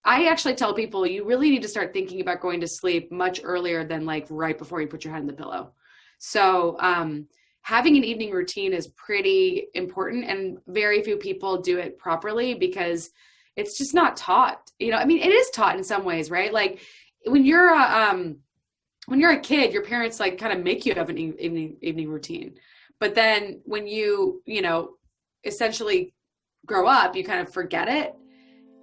I actually tell people you really need to start thinking about going to sleep much earlier than like right before you put your head in the pillow. So having an evening routine is pretty important, and very few people do it properly because it's just not taught. I mean, it is taught in some ways, right? Like when you're a kid, your parents like kind of make you have an evening routine. But then when you essentially grow up, you kind of forget it.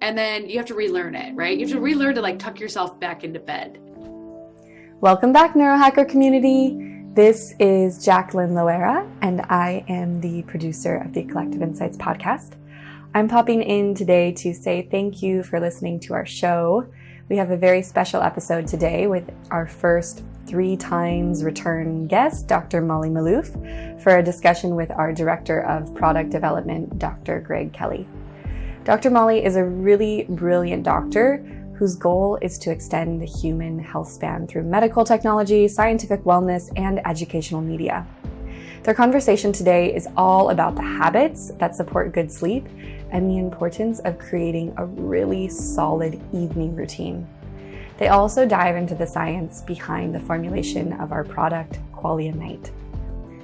And then you have to relearn it, right? You have to relearn to like tuck yourself back into bed. Welcome back, Neurohacker community. This is Jacqueline Loera, and I am the producer of the Collective Insights podcast. I'm popping in today to say thank you for listening to our show. We have a very special episode today with our first 3 times return guest, Dr. Molly Maloof, for a discussion with our Director of Product Development, Dr. Greg Kelly. Dr. Molly is a really brilliant doctor whose goal is to extend the human health span through medical technology, scientific wellness, and educational media. Their conversation today is all about the habits that support good sleep and the importance of creating a really solid evening routine. They also dive into the science behind the formulation of our product, Qualia Night.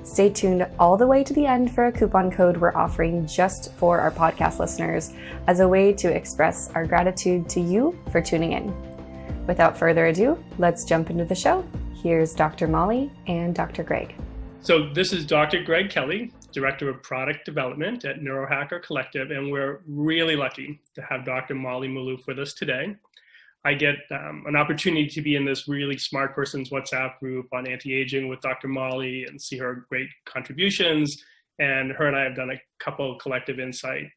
Stay tuned all the way to the end for a coupon code we're offering just for our podcast listeners as a way to express our gratitude to you for tuning in. Without further ado, let's jump into the show. Here's Dr. Molly and Dr. Greg. So this is Dr. Greg Kelly, Director of Product Development at Neurohacker Collective, and we're really lucky to have Dr. Molly Maloof with us today. I get an opportunity to be in this really smart person's WhatsApp group on anti-aging with Dr. Molly and see her great contributions. And her and I have done a couple collective insight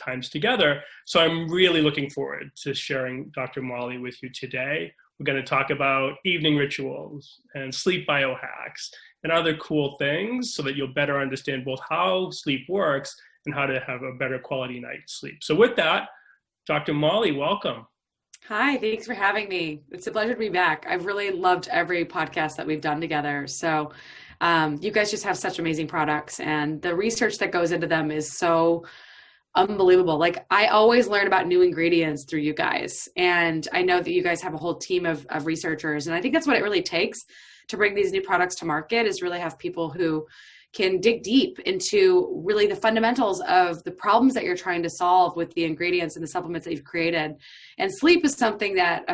times together. So I'm really looking forward to sharing Dr. Molly with you today. We're going to talk about evening rituals and sleep biohacks and other cool things so that you'll better understand both how sleep works and how to have a better quality night's sleep. So with that, Dr. Molly, welcome. Hi, thanks for having me. It's a pleasure to be back. I've really loved every podcast that we've done together. So you guys just have such amazing products, and the research that goes into them is so unbelievable. Like I always learn about new ingredients through you guys. And I know that you guys have a whole team of researchers. And I think that's what it really takes to bring these new products to market, is really have people who can dig deep into really the fundamentals of the problems that you're trying to solve with the ingredients and the supplements that you've created. And sleep is something that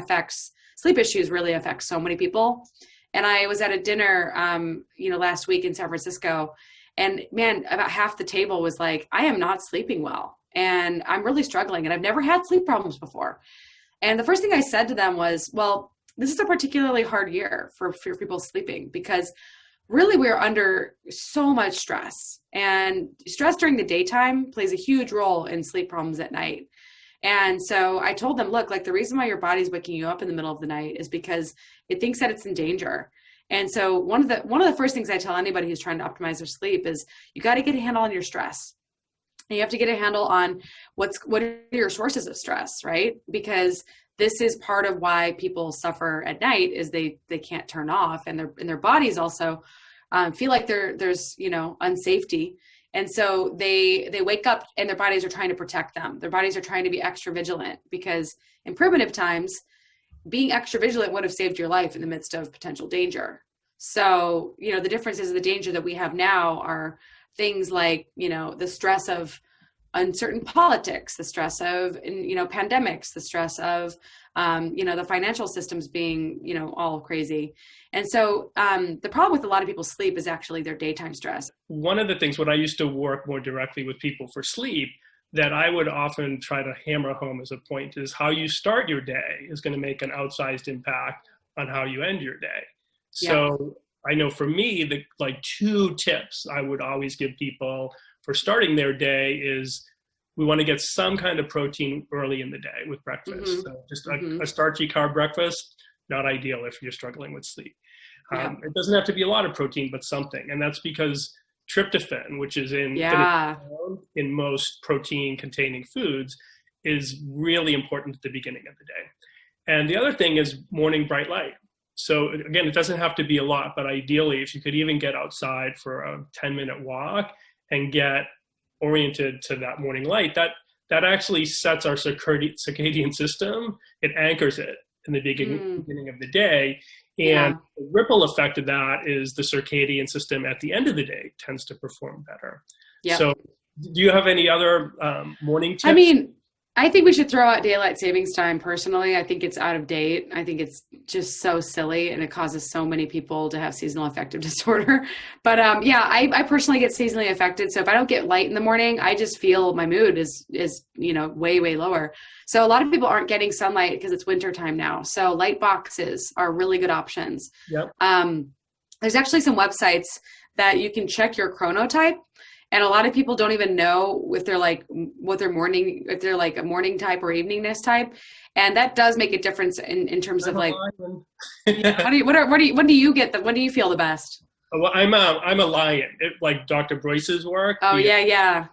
sleep issues really affect so many people. And I was at a dinner, last week in San Francisco, and man, about half the table was like, I am not sleeping well and I'm really struggling and I've never had sleep problems before. And the first thing I said to them was, well, this is a particularly hard year for people sleeping because really we're under so much stress, and stress during the daytime plays a huge role in sleep problems at night. And so I told them, look, like the reason why your body's waking you up in the middle of the night is because it thinks that it's in danger. And so one of the first things I tell anybody who's trying to optimize their sleep is you got to get a handle on your stress. And you have to get a handle on what are your sources of stress, right? Because this is part of why people suffer at night is they can't turn off, and their bodies also feel like there's unsafety. And so they wake up and their bodies are trying to protect them. Their bodies are trying to be extra vigilant, because in primitive times, being extra vigilant would have saved your life in the midst of potential danger. So, the difference is the danger that we have now are things like, the stress of uncertain politics, the stress of, pandemics, the stress of, the financial systems being, all crazy. And so the problem with a lot of people's sleep is actually their daytime stress. One of the things when I used to work more directly with people for sleep that I would often try to hammer home as a point is how you start your day is going to make an outsized impact on how you end your day. So I know for me, the 2 tips I would always give people for starting their day is we want to get some kind of protein early in the day with breakfast. Mm-hmm. So just a starchy carb breakfast, not ideal if you're struggling with sleep. It doesn't have to be a lot of protein, but something. And that's because tryptophan, which is in most protein-containing foods, is really important at the beginning of the day. And the other thing is morning bright light. So again, it doesn't have to be a lot, but ideally, if you could even get outside for a 10-minute walk and get oriented to that morning light, that actually sets our circadian system. It anchors it in the beginning of the day. And the ripple effect of that is the circadian system at the end of the day tends to perform better. Yep. So do you have any other morning tips? I mean, I think we should throw out daylight savings time personally. I think it's out of date. I think it's just so silly, and it causes so many people to have seasonal affective disorder. But I personally get seasonally affected. So if I don't get light in the morning, I just feel my mood is way, way lower. So a lot of people aren't getting sunlight because it's winter time now. So light boxes are really good options. Yep. There's actually some websites that you can check your chronotype. And a lot of people don't even know if they're like if they're like a morning type or eveningness type. And that does make a difference in terms of like, when do you feel the best? Well, I'm a lion, like Dr. Bryce's work. Oh, yeah.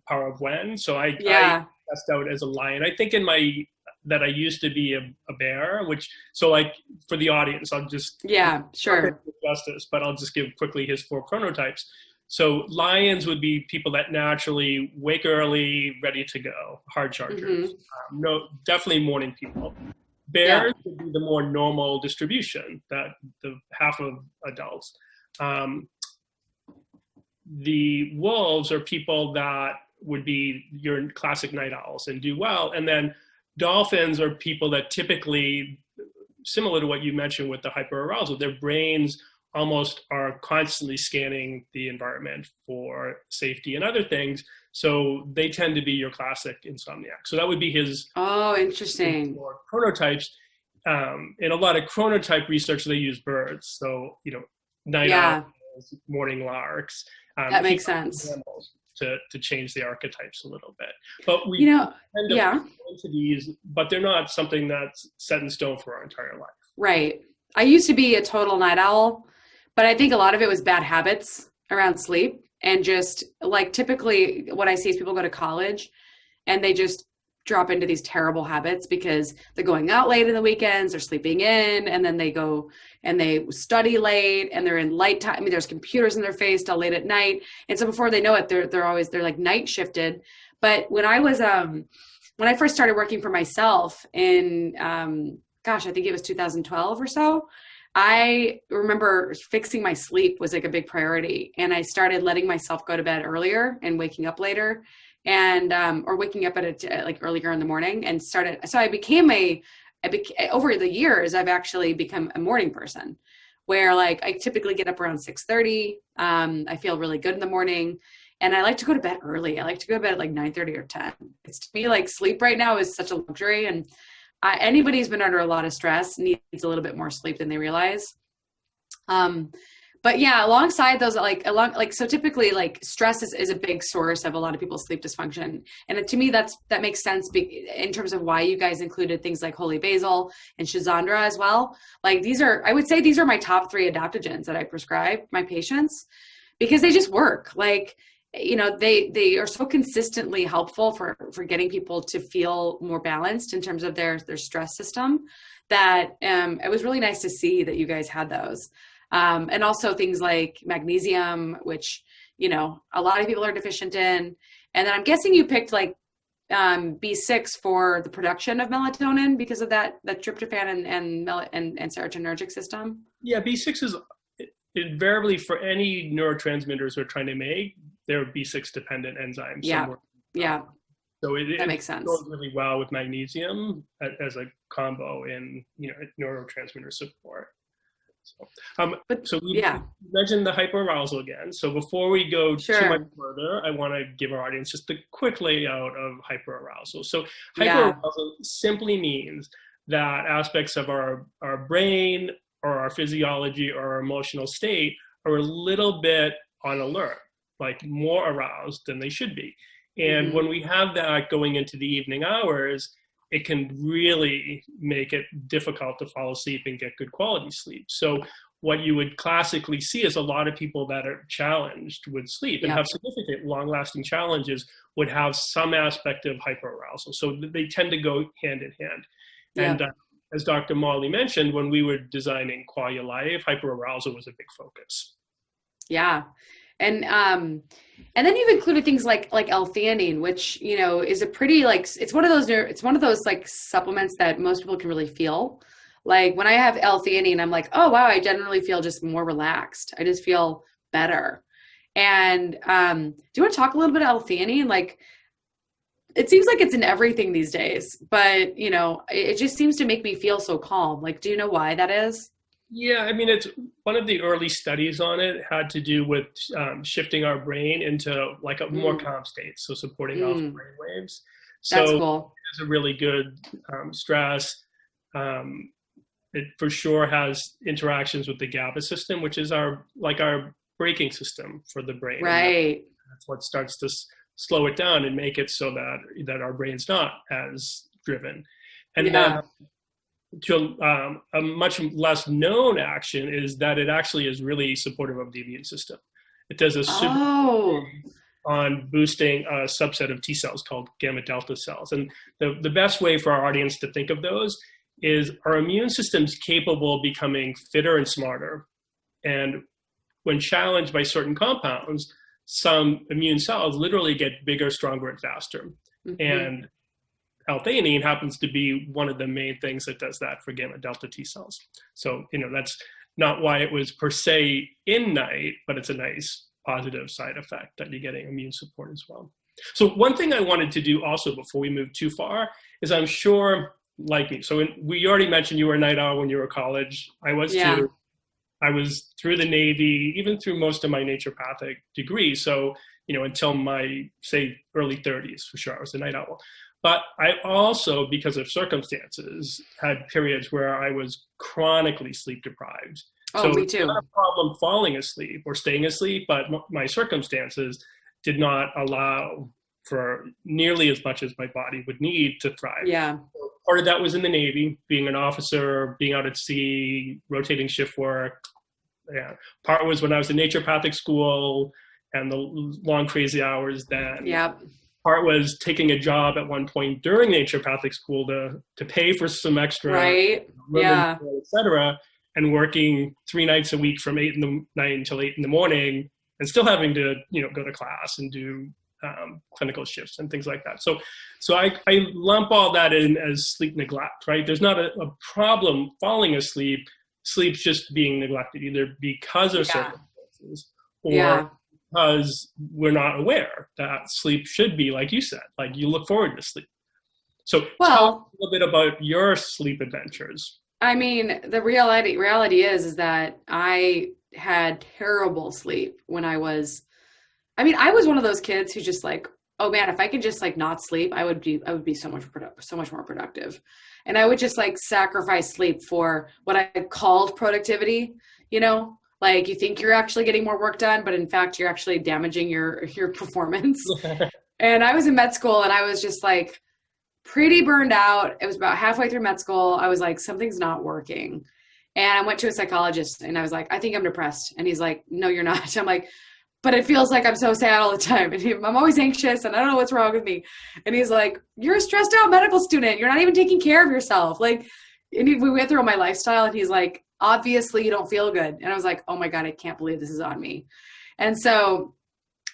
Power of When. So I test out as a lion. I think that I used to be a bear, so like for the audience, I'll just sure justice, but I'll just give quickly his 4 chronotypes. So lions would be people that naturally wake early, ready to go, hard chargers. No, definitely morning people. Bears would be the more normal distribution, that the half of adults. The wolves are people that would be your classic night owls and do well. And then dolphins are people that typically, similar to what you mentioned with the hyperarousal, their brains almost are constantly scanning the environment for safety and other things. So they tend to be your classic insomniac. So that would be his. Oh, interesting. Chronotypes. In a lot of chronotype research, they use birds. So, night owls, morning larks. That makes sense. To change the archetypes a little bit. But we tend to go into these, but they're not something that's set in stone for our entire life. Right. I used to be a total night owl, but I think a lot of it was bad habits around sleep, and just like typically what I see is people go to college and they just drop into these terrible habits because they're going out late in the weekends, they're sleeping in, and then they go and they study late, and they're in light time. I mean, there's computers in their face till late at night. And so before they know it, they're like night shifted. But when I was, when I first started working for myself in, I think it was 2012 or so, I remember fixing my sleep was like a big priority. And I started letting myself go to bed earlier and waking up later, and, or waking up like earlier in the morning, and started. So I became over the years, I've actually become a morning person, where like I typically get up around 6:30. I feel really good in the morning, and I like to go to bed early. I like to go to bed at like 9:30 or 10. It's, to me, like sleep right now is such a luxury, and anybody who's been under a lot of stress needs a little bit more sleep than they realize. But yeah, alongside those, so typically like stress is a big source of a lot of people's sleep dysfunction. And to me, that makes sense in terms of why you guys included things like holy basil and schizandra as well. Like I would say these are my top 3 adaptogens that I prescribe my patients, because they just work. Like, they are so consistently helpful for getting people to feel more balanced in terms of their stress system, that it was really nice to see that you guys had those. And also things like magnesium, which, a lot of people are deficient in. And then I'm guessing you picked like B6 for the production of melatonin because of that tryptophan and serotonergic system. Yeah, B6 is invariably, for any neurotransmitters we're trying to make, they're B6 dependent enzymes. Yeah. So that makes sense. It goes really well with magnesium as a combo in neurotransmitter support. So we mentioned the hyperarousal again. So before we go too much further, I want to give our audience just a quick layout of hyperarousal. So hyperarousal simply means that aspects of our brain or our physiology or our emotional state are a little bit on alert, like more aroused than they should be. And when we have that going into the evening hours, it can really make it difficult to fall asleep and get good quality sleep. So what you would classically see is a lot of people that are challenged with sleep and have significant long-lasting challenges would have some aspect of hyperarousal. So they tend to go hand in hand. And as Dr. Molly mentioned, when we were designing Qualia Life, hyperarousal was a big focus. Yeah. And then you've included things like L-theanine, which, you know, is a pretty like, it's one of those like supplements that most people can really feel. Like when I have L-theanine, I'm like, oh wow, I generally feel just more relaxed. I just feel better. And do you want to talk a little bit about L-theanine? Like, it seems like it's in everything these days, but you know, it just seems to make me feel so calm. Like, do you know why that is? Yeah, I mean, it's one of the early studies on it had to do with shifting our brain into like a more calm state, so supporting alpha brain waves. So that's cool. It's a really good stress. It for sure has interactions with the GABA system, which is our braking system for the brain. Right. That's what starts to slow it down and make it so that our brain's not as driven. And then to a much less known action is that it actually is really supportive of the immune system. It does a super on boosting a subset of T cells called gamma delta cells. And the best way for our audience to think of those is our immune system's capable of becoming fitter and smarter. And when challenged by certain compounds, some immune cells literally get bigger, stronger, and faster. And L-theanine happens to be one of the main things that does that for gamma delta T cells. So, you know, that's not why it was per se in night, but it's a nice positive side effect that you're getting immune support as well. So one thing I wanted to do also before we move too far is I'm sure, like me, so we already mentioned you were a night owl when you were in college. I was too. I was through the Navy, even through most of my naturopathic degree. So, you know, until my, say, early 30s, for sure, I was a night owl. But I also, because of circumstances, had periods where I was chronically sleep deprived. Oh, me too. Not a problem falling asleep or staying asleep, but my circumstances did not allow for nearly as much as my body would need to thrive. Yeah. So part of that was in the Navy, being an officer, being out at sea, rotating shift work. Yeah. Part was when I was in naturopathic school and the long, crazy hours then. Yep. Part was taking a job at one point during naturopathic school to pay for some extra, right? Yeah, et cetera, and working 3 nights a week from 8 in the night until 8 in the morning, and still having to, you know, go to class and do clinical shifts and things like that. So I lump all that in as sleep neglect, right? There's not a problem falling asleep. Sleep's just being neglected, either because of circumstances or because we're not aware that sleep should be, like you said, like you look forward to sleep. So tell us a little bit about your sleep adventures. I mean, the reality is that I had terrible sleep when I was one of those kids who just like, oh man, if I could just like not sleep, I would be so much more productive. And I would just like sacrifice sleep for what I called productivity, you know? Like you think you're actually getting more work done, but in fact, you're actually damaging your performance. And I was in med school and I was just like pretty burned out. It was about halfway through med school. I was like, something's not working. And I went to a psychologist and I was like, I think I'm depressed. And he's like, no, you're not. I'm like, but it feels like I'm so sad all the time. And I'm always anxious and I don't know what's wrong with me. And he's like, you're a stressed out medical student. You're not even taking care of yourself. Like, and we went through my lifestyle and he's like, obviously you don't feel good. And I was like, oh my God, I can't believe this is on me. And so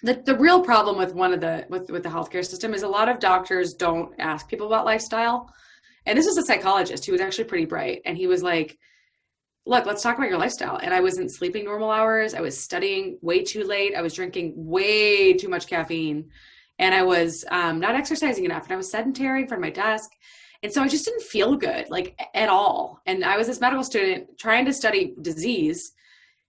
the real problem with with the healthcare system is a lot of doctors don't ask people about lifestyle. And this was a psychologist who was actually pretty bright. And he was like, look, let's talk about your lifestyle. And I wasn't sleeping normal hours. I was studying way too late. I was drinking way too much caffeine. And I was not exercising enough. And I was sedentary in front of my desk. And so I just didn't feel good, like at all. And I was this medical student trying to study disease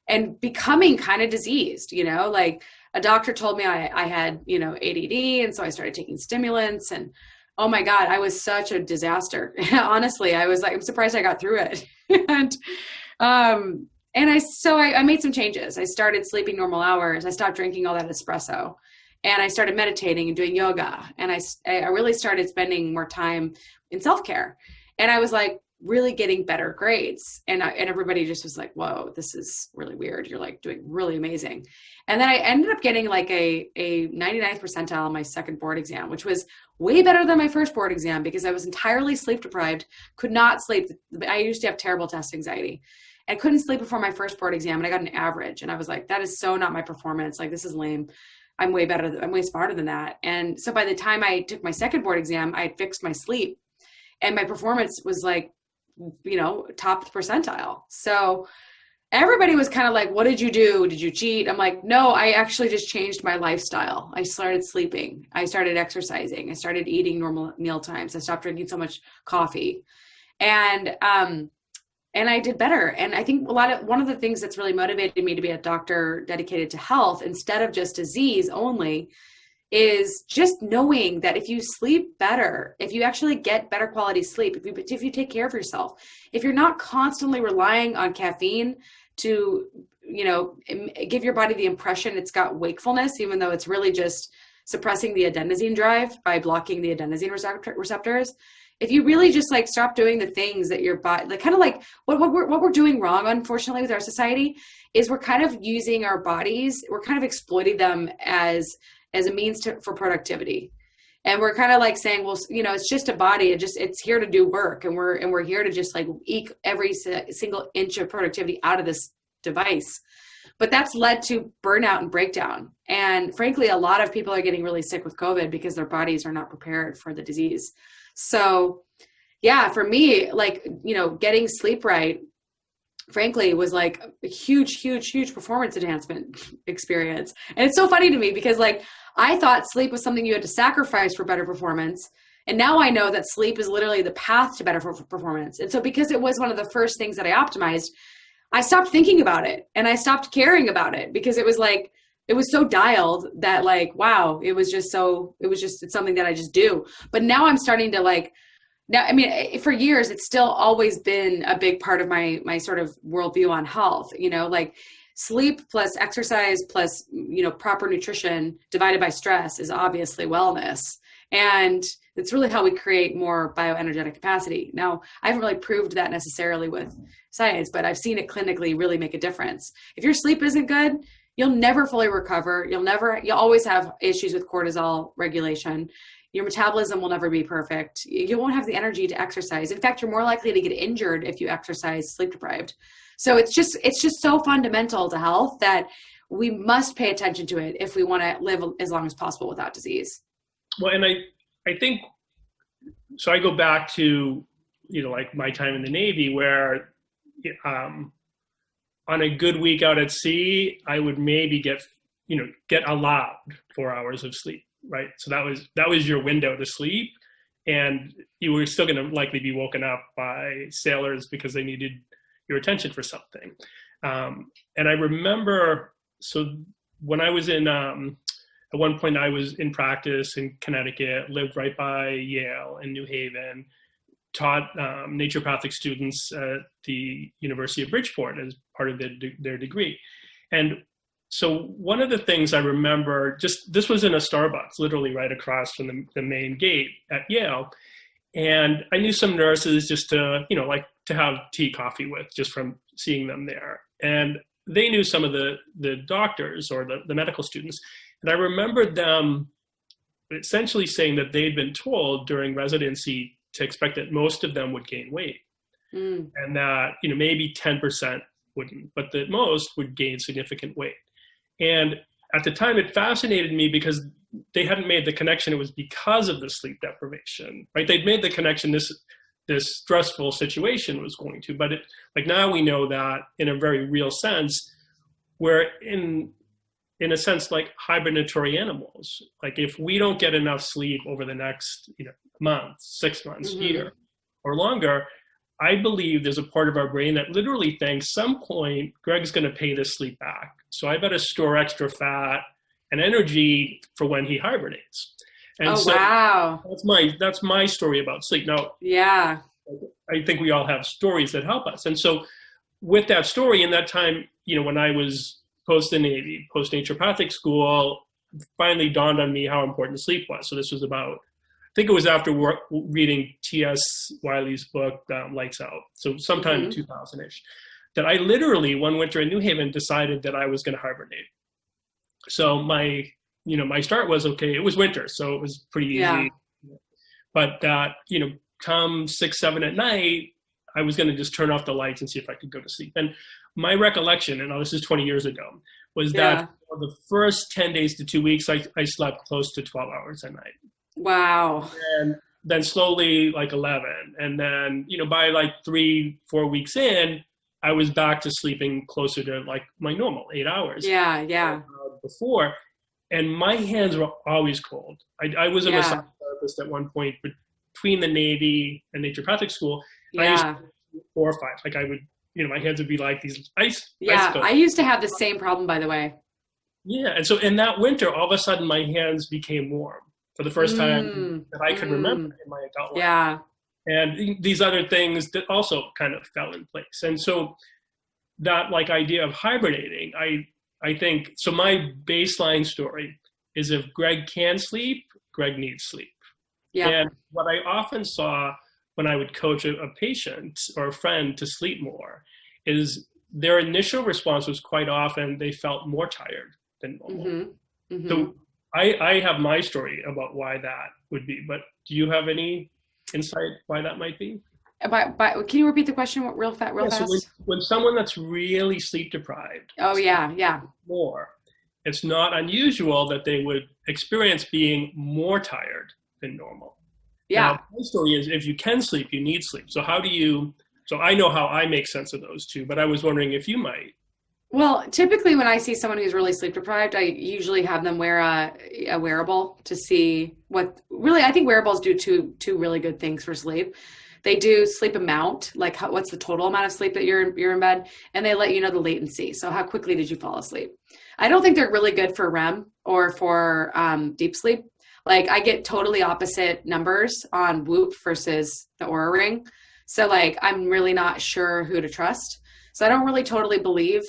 and becoming kind of diseased, you know, like a doctor told me I had, you know, ADD. And so I started taking stimulants and oh my God, I was such a disaster. Honestly, I was like, I'm surprised I got through it. And I made some changes. I started sleeping normal hours. I stopped drinking all that espresso. And I started meditating and doing yoga. And I really started spending more time in self-care. And I was like really getting better grades. And everybody just was like, whoa, this is really weird. You're like doing really amazing. And then I ended up getting like a 99th percentile on my second board exam, which was way better than my first board exam because I was entirely sleep deprived, could not sleep. I used to have terrible test anxiety. I couldn't sleep before my first board exam, and I got an average. And I was like, that is so not my performance. Like, this is lame. I'm way better. I'm way smarter than that. And so by the time I took my second board exam, I had fixed my sleep, and my performance was like, top percentile. So everybody was kind of like, what did you do? Did you cheat? I'm like, no, I actually just changed my lifestyle. I started sleeping. I started exercising. I started eating normal meal times. I stopped drinking so much coffee. And I did better. And I think one of the things that's really motivated me to be a doctor dedicated to health instead of just disease only is just knowing that if you sleep better, if you actually get better quality sleep, if you take care of yourself, if you're not constantly relying on caffeine to, give your body the impression it's got wakefulness, even though it's really just suppressing the adenosine drive by blocking the adenosine receptors. If you really just like stop doing the things that your body, like kind of like what we're doing wrong, unfortunately, with our society is we're kind of using our bodies, we're kind of exploiting them as a means for productivity. And we're kind of like saying, well, it's just a body. It's here to do work. And we're here to just like eke every single inch of productivity out of this device. But that's led to burnout and breakdown. And frankly, a lot of people are getting really sick with COVID because their bodies are not prepared for the disease. So yeah, for me, like, getting sleep right, frankly, was like a huge, huge, huge performance enhancement experience. And it's so funny to me because like, I thought sleep was something you had to sacrifice for better performance. And now I know that sleep is literally the path to better performance. And so because it was one of the first things that I optimized, I stopped thinking about it and I stopped caring about it because it was like, it was so dialed that like, wow, it's something that I just do. But now I'm starting to like, for years, it's still always been a big part of my sort of worldview on health, like sleep plus exercise plus, proper nutrition divided by stress is obviously wellness. And it's really how we create more bioenergetic capacity. Now, I haven't really proved that necessarily with science, but I've seen it clinically really make a difference. If your sleep isn't good, you'll never fully recover. You'll always have issues with cortisol regulation. Your metabolism will never be perfect. You won't have the energy to exercise. In fact, you're more likely to get injured if you exercise sleep deprived. So it's just so fundamental to health that we must pay attention to it if we want to live as long as possible without disease. Well, and I think, so I go back to, like my time in the Navy where, on a good week out at sea, I would maybe get allowed 4 hours of sleep, right? So that was your window to sleep, and you were still going to likely be woken up by sailors because they needed your attention for something. And I remember, so when I was at one point I was in practice in Connecticut, lived right by Yale in New Haven, taught naturopathic students at the University of Bridgeport as part of their degree. And so one of the things I remember, this was in a Starbucks, literally right across from the main gate at Yale. And I knew some nurses just to, like to have tea, coffee with, just from seeing them there. And they knew some of the doctors or the medical students. And I remember them essentially saying that they'd been told during residency to expect that most of them would gain weight. And that, maybe 10% wouldn't, but that most would gain significant weight. And at the time, it fascinated me because they hadn't made the connection. It was because of the sleep deprivation, right? They'd made the connection this stressful situation was going to, but now we know that in a very real sense, we're in a sense like hibernatory animals. Like if we don't get enough sleep over the next month, 6 months, year or longer, I believe there's a part of our brain that literally thinks some point Greg's going to pay this sleep back. So I better store extra fat and energy for when he hibernates. And wow. That's my story about sleep. Now, yeah, I think we all have stories that help us. And so with that story in that time, when I was post the Navy, post naturopathic school, finally dawned on me how important sleep was. So this was about, I think it was after reading T.S. Wiley's book, Lights Out. So sometime 2000-ish, that I literally one winter in New Haven decided that I was going to hibernate. So my start was, okay, it was winter, so it was pretty easy. Yeah. But come 6, 7 at night, I was going to just turn off the lights and see if I could go to sleep. And my recollection, and this is 20 years ago, was that for the first 10 days to 2 weeks, I slept close to 12 hours a night. Wow. And then slowly like 11. And then, by like 3-4 weeks in, I was back to sleeping closer to like my normal 8 hours. Yeah. Before. And my hands were always cold. I was a massage therapist at one point between the Navy and naturopathic school. I used to do 4 or 5. Like I would, my hands would be like these ice. Yeah, ice I used to have the same problem, by the way. Yeah, and so in that winter, all of a sudden my hands became warm for the first time that I could remember in my adult life. Yeah. And these other things that also kind of fell in place. And so that like idea of hibernating, I think, so my baseline story is if Greg can sleep, Greg needs sleep. Yeah. And what I often saw when I would coach a patient or a friend to sleep more is their initial response was quite often they felt more tired than normal. So I have my story about why that would be, but do you have any insight why that might be? Can you repeat the question real fast? So when someone that's really sleep deprived, more, it's not unusual that they would experience being more tired than normal. Yeah. Now, my story is if you can sleep, you need sleep. So so I know how I make sense of those two, but I was wondering if you might. Well, typically when I see someone who's really sleep deprived, I usually have them wear a wearable to see what really, I think wearables do two really good things for sleep. They do sleep amount, like what's the total amount of sleep that you're in bed, and they let you know the latency. So how quickly did you fall asleep? I don't think they're really good for REM or for deep sleep. Like I get totally opposite numbers on Whoop versus the Oura Ring. So like I'm really not sure who to trust. So I don't really totally believe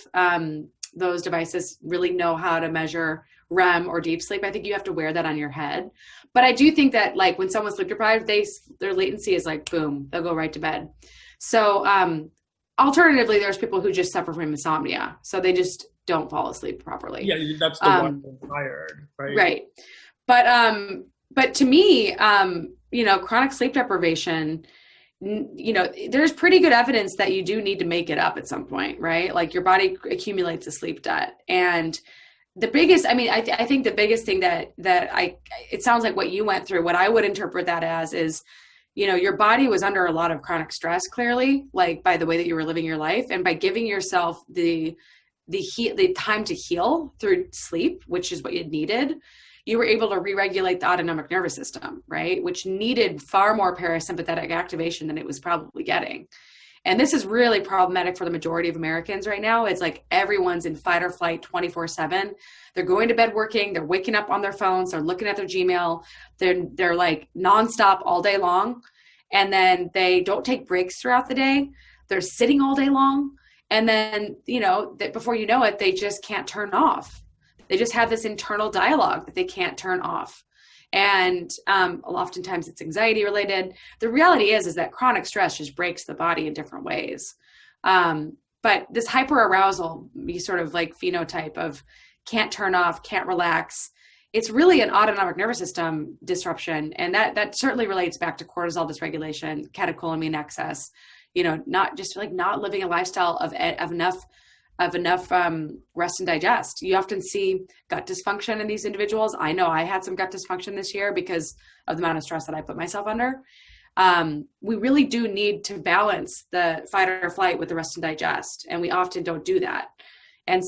those devices really know how to measure REM or deep sleep. I think you have to wear that on your head. But I do think that like when someone's sleep deprived, their latency is like, boom, they'll go right to bed. So alternatively, there's people who just suffer from insomnia. So they just don't fall asleep properly. Yeah, that's the one tired, right? Right. But to me, chronic sleep deprivation, there's pretty good evidence that you do need to make it up at some point, right? Like your body accumulates a sleep debt. And the biggest, I think the biggest thing that it sounds like what you went through, what I would interpret that as is, your body was under a lot of chronic stress, clearly, like by the way that you were living your life, and by giving yourself the time to heal through sleep, which is what you needed, you were able to re-regulate the autonomic nervous system, right? Which needed far more parasympathetic activation than it was probably getting. And this is really problematic for the majority of Americans right now. It's like everyone's in fight or flight 24/7. They're going to bed working, they're waking up on their phones, they're looking at their Gmail, they're like nonstop all day long. And then they don't take breaks throughout the day. They're sitting all day long. And then, before you know it, they just can't turn off. They just have this internal dialogue that they can't turn off. And oftentimes it's anxiety related. The reality is that chronic stress just breaks the body in different ways. But this hyperarousal, sort of like phenotype of can't turn off, can't relax, it's really an autonomic nervous system disruption. And that certainly relates back to cortisol dysregulation, catecholamine excess, not just like not living a lifestyle of enough rest and digest. You often see gut dysfunction in these individuals. I know I had some gut dysfunction this year because of the amount of stress that I put myself under. We really do need to balance the fight or flight with the rest and digest. And we often don't do that. And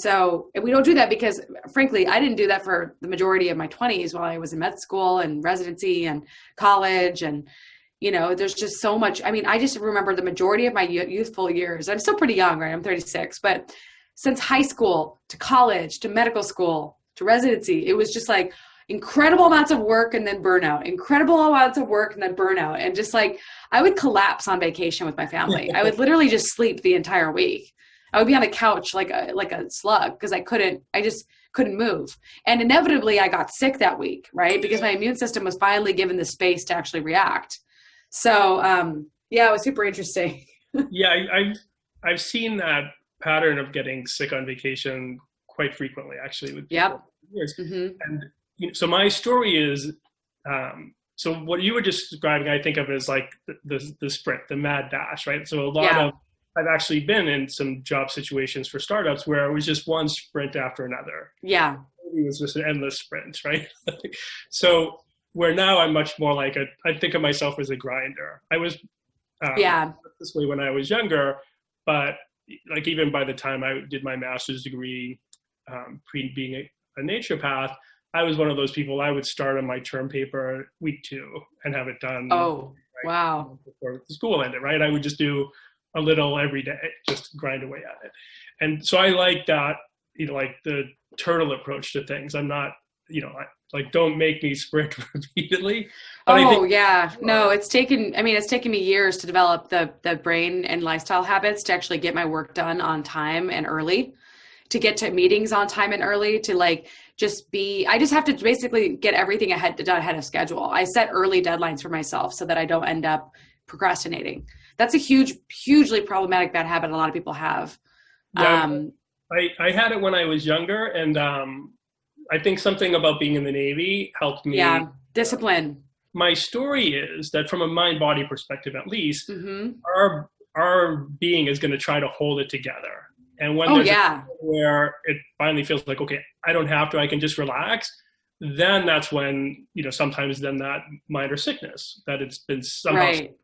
we don't do that because frankly, I didn't do that for the majority of my 20s while I was in med school and residency and college. And, there's just so much. I just remember the majority of my youthful years. I'm still pretty young, right? I'm 36, but since high school to college to medical school to residency, it was just like incredible amounts of work and then burnout, incredible amounts of work and then burnout. And just like, I would collapse on vacation with my family. I would literally just sleep the entire week. I would be on the couch like a slug because I just couldn't move. And inevitably I got sick that week, right? Because my immune system was finally given the space to actually react. So, it was super interesting. Yeah. I've seen that pattern of getting sick on vacation quite frequently, actually, with people for years. Mm-hmm. And so my story is So what you were just describing, I think of as like the sprint, the mad dash, right? So a lot Yeah. of, I've actually been in some job situations for startups where it was just one sprint after another. Yeah. It was just an endless sprint, right? So where now I'm much more like I think of myself as a grinder. I was Yeah. this way when I was younger, but like even by the time I did my master's degree, pre being a naturopath, I was one of those people. I would start on my term paper week 2 and have it done. Oh, Right, wow. before the school ended, right? I would just do a little every day, just grind away at it. And so I like that, like the turtle approach to things. I'm not, like don't make me sprint repeatedly. But I think, Yeah. No, it's taken me years to develop the brain and lifestyle habits to actually get my work done on time and early, to get to meetings on time and early, to like I just have to basically get everything done ahead of schedule. I set early deadlines for myself so that I don't end up procrastinating. That's a hugely problematic bad habit a lot of people have. yeah, I had it when I was younger, and I think something about being in the Navy helped me. Yeah, discipline. My story is that from a mind-body perspective, at least, Mm-hmm. our being is going to try to hold it together. And when Oh there's yeah. where it finally feels like, okay, I don't have to, I can just relax, then that's when, sometimes then that mind or sickness, that it's been somehow. Right.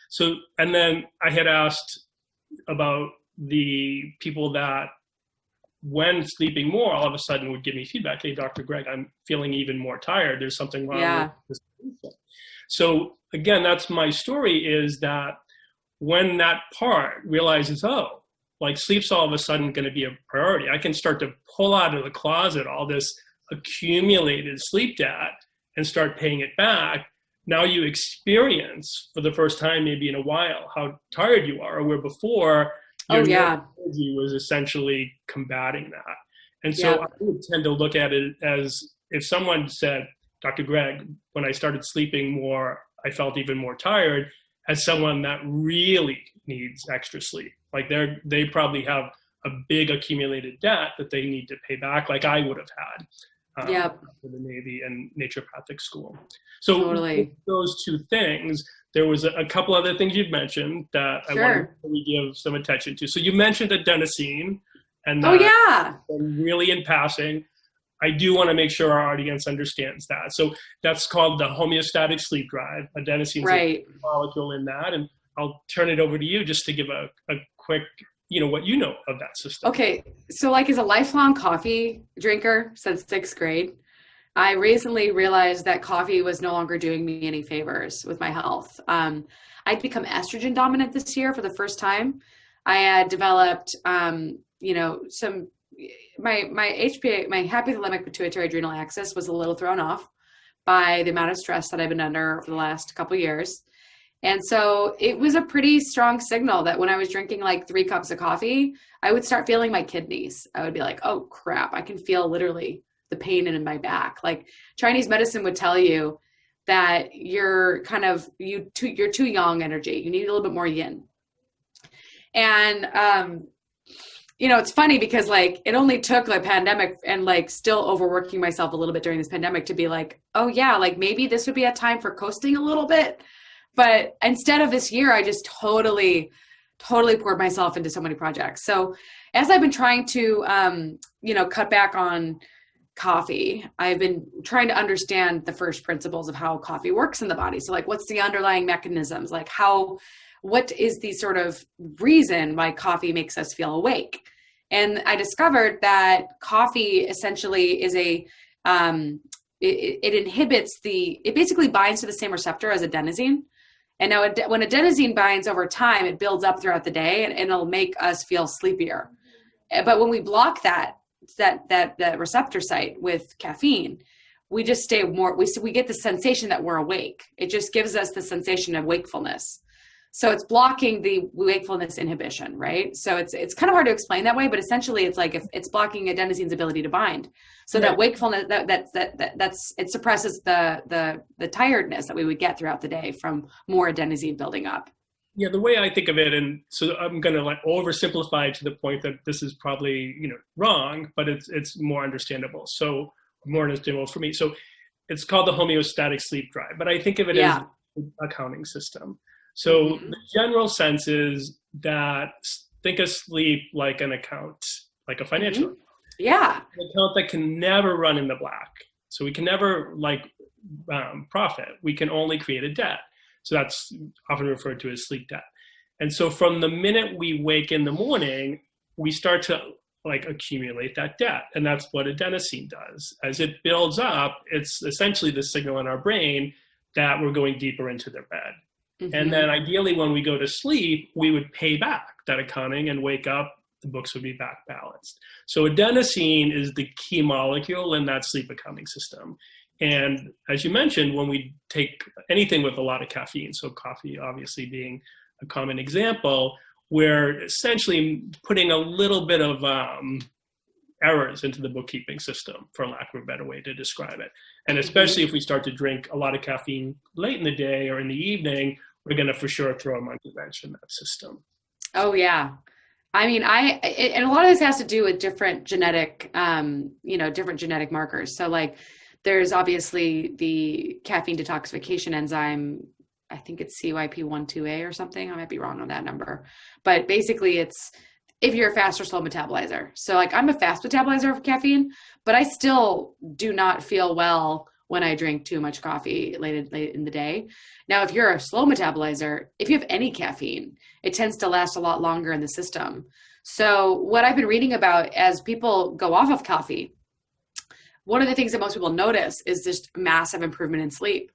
So, and then I had asked about the people that when sleeping more, all of a sudden would give me feedback. Hey, Dr. Greg, I'm feeling even more tired. There's something wrong Yeah. with this. So again, that's my story, is that when that part realizes, oh, like sleep's all of a sudden going to be a priority, I can start to pull out of the closet all this accumulated sleep debt and start paying it back. Now you experience for the first time, maybe in a while, how tired you are, where before your energy was essentially combating that. And so I would tend to look at it as if someone said, Dr. Greg, when I started sleeping more, I felt even more tired, as someone that really needs extra sleep. Like they probably have a big accumulated debt that they need to pay back, like I would have had for the Navy and naturopathic school. So Totally. Those two things, there was a couple other things you've mentioned that I want to really give some attention to. So you mentioned adenosine, and really in passing, I do want to make sure our audience understands that. So that's called the homeostatic sleep drive. Adenosine is a molecule in that. And I'll turn it over to you just to give a quick, what you know of that system. Okay. So like as a lifelong coffee drinker since 6th grade, I recently realized that coffee was no longer doing me any favors with my health. I'd become estrogen dominant this year for the first time. I had developed, my HPA, my hypothalamic pituitary adrenal axis was a little thrown off by the amount of stress that I've been under for the last couple of years. And so it was a pretty strong signal that when I was drinking like 3 cups of coffee, I would start feeling my kidneys. I would be like, oh crap, I can feel literally the pain in my back. Like Chinese medicine would tell you that you're too young energy. You need a little bit more yin. And, it's funny because like it only took the pandemic and like still overworking myself a little bit during this pandemic to be like, oh yeah, like maybe this would be a time for coasting a little bit. But instead of this year, I just totally poured myself into so many projects. So as I've been trying to, cut back on coffee, I've been trying to understand the first principles of how coffee works in the body. So like, what's the underlying mechanisms? Like what is the sort of reason why coffee makes us feel awake? And I discovered that coffee essentially is it basically binds to the same receptor as adenosine. And now when adenosine binds over time, it builds up throughout the day and it'll make us feel sleepier. But when we block that receptor site with caffeine, we just stay more, we get the sensation that we're awake. It just gives us the sensation of wakefulness. So it's blocking the wakefulness inhibition, right? So it's kind of hard to explain that way, but essentially it's like if it's blocking adenosine's ability to bind. So that wakefulness, it suppresses the tiredness that we would get throughout the day from more adenosine building up. Yeah, the way I think of it, and so I'm going to like oversimplify to the point that this is probably wrong, but it's more understandable. So more understandable for me. So it's called the homeostatic sleep drive, but I think of it as a counting system. So the general sense is that think of sleep like an account, like a financial account. Yeah. An account that can never run in the black. So we can never profit. We can only create a debt. So that's often referred to as sleep debt. And so from the minute we wake in the morning, we start to accumulate that debt. And that's what adenosine does. As it builds up, it's essentially the signal in our brain that we're going deeper into the bed. And then ideally when we go to sleep, we would pay back that accounting and wake up, the books would be back balanced. So adenosine is the key molecule in that sleep accounting system. And as you mentioned, when we take anything with a lot of caffeine, so coffee obviously being a common example, we're essentially putting a little bit of errors into the bookkeeping system, for lack of a better way to describe it. And especially if we start to drink a lot of caffeine late in the day or in the evening, we're going to for sure throw a monkey wrench in that system. Oh, yeah. I mean, and a lot of this has to do with different genetic, different genetic markers. So there's obviously the caffeine detoxification enzyme. I think it's CYP12A or something. I might be wrong on that number, but basically it's if you're a fast or slow metabolizer. So I'm a fast metabolizer of caffeine, but I still do not feel well when I drink too much coffee late in the day. Now, if you're a slow metabolizer, if you have any caffeine, it tends to last a lot longer in the system. So what I've been reading about as people go off of coffee, one of the things that most people notice is just massive improvement in sleep.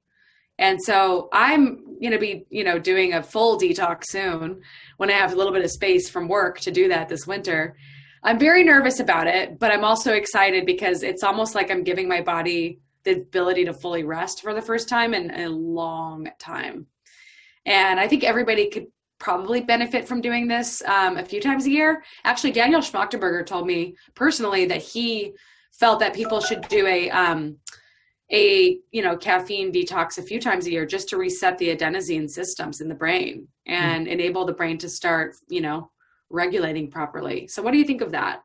And so I'm going to be, doing a full detox soon when I have a little bit of space from work to do that this winter. I'm very nervous about it, but I'm also excited because it's almost like I'm giving my body the ability to fully rest for the first time in a long time. And I think everybody could probably benefit from doing this a few times a year. Actually, Daniel Schmachtenberger told me personally that he felt that people should do a caffeine detox a few times a year just to reset the adenosine systems in the brain and enable the brain to start, regulating properly. So what do you think of that?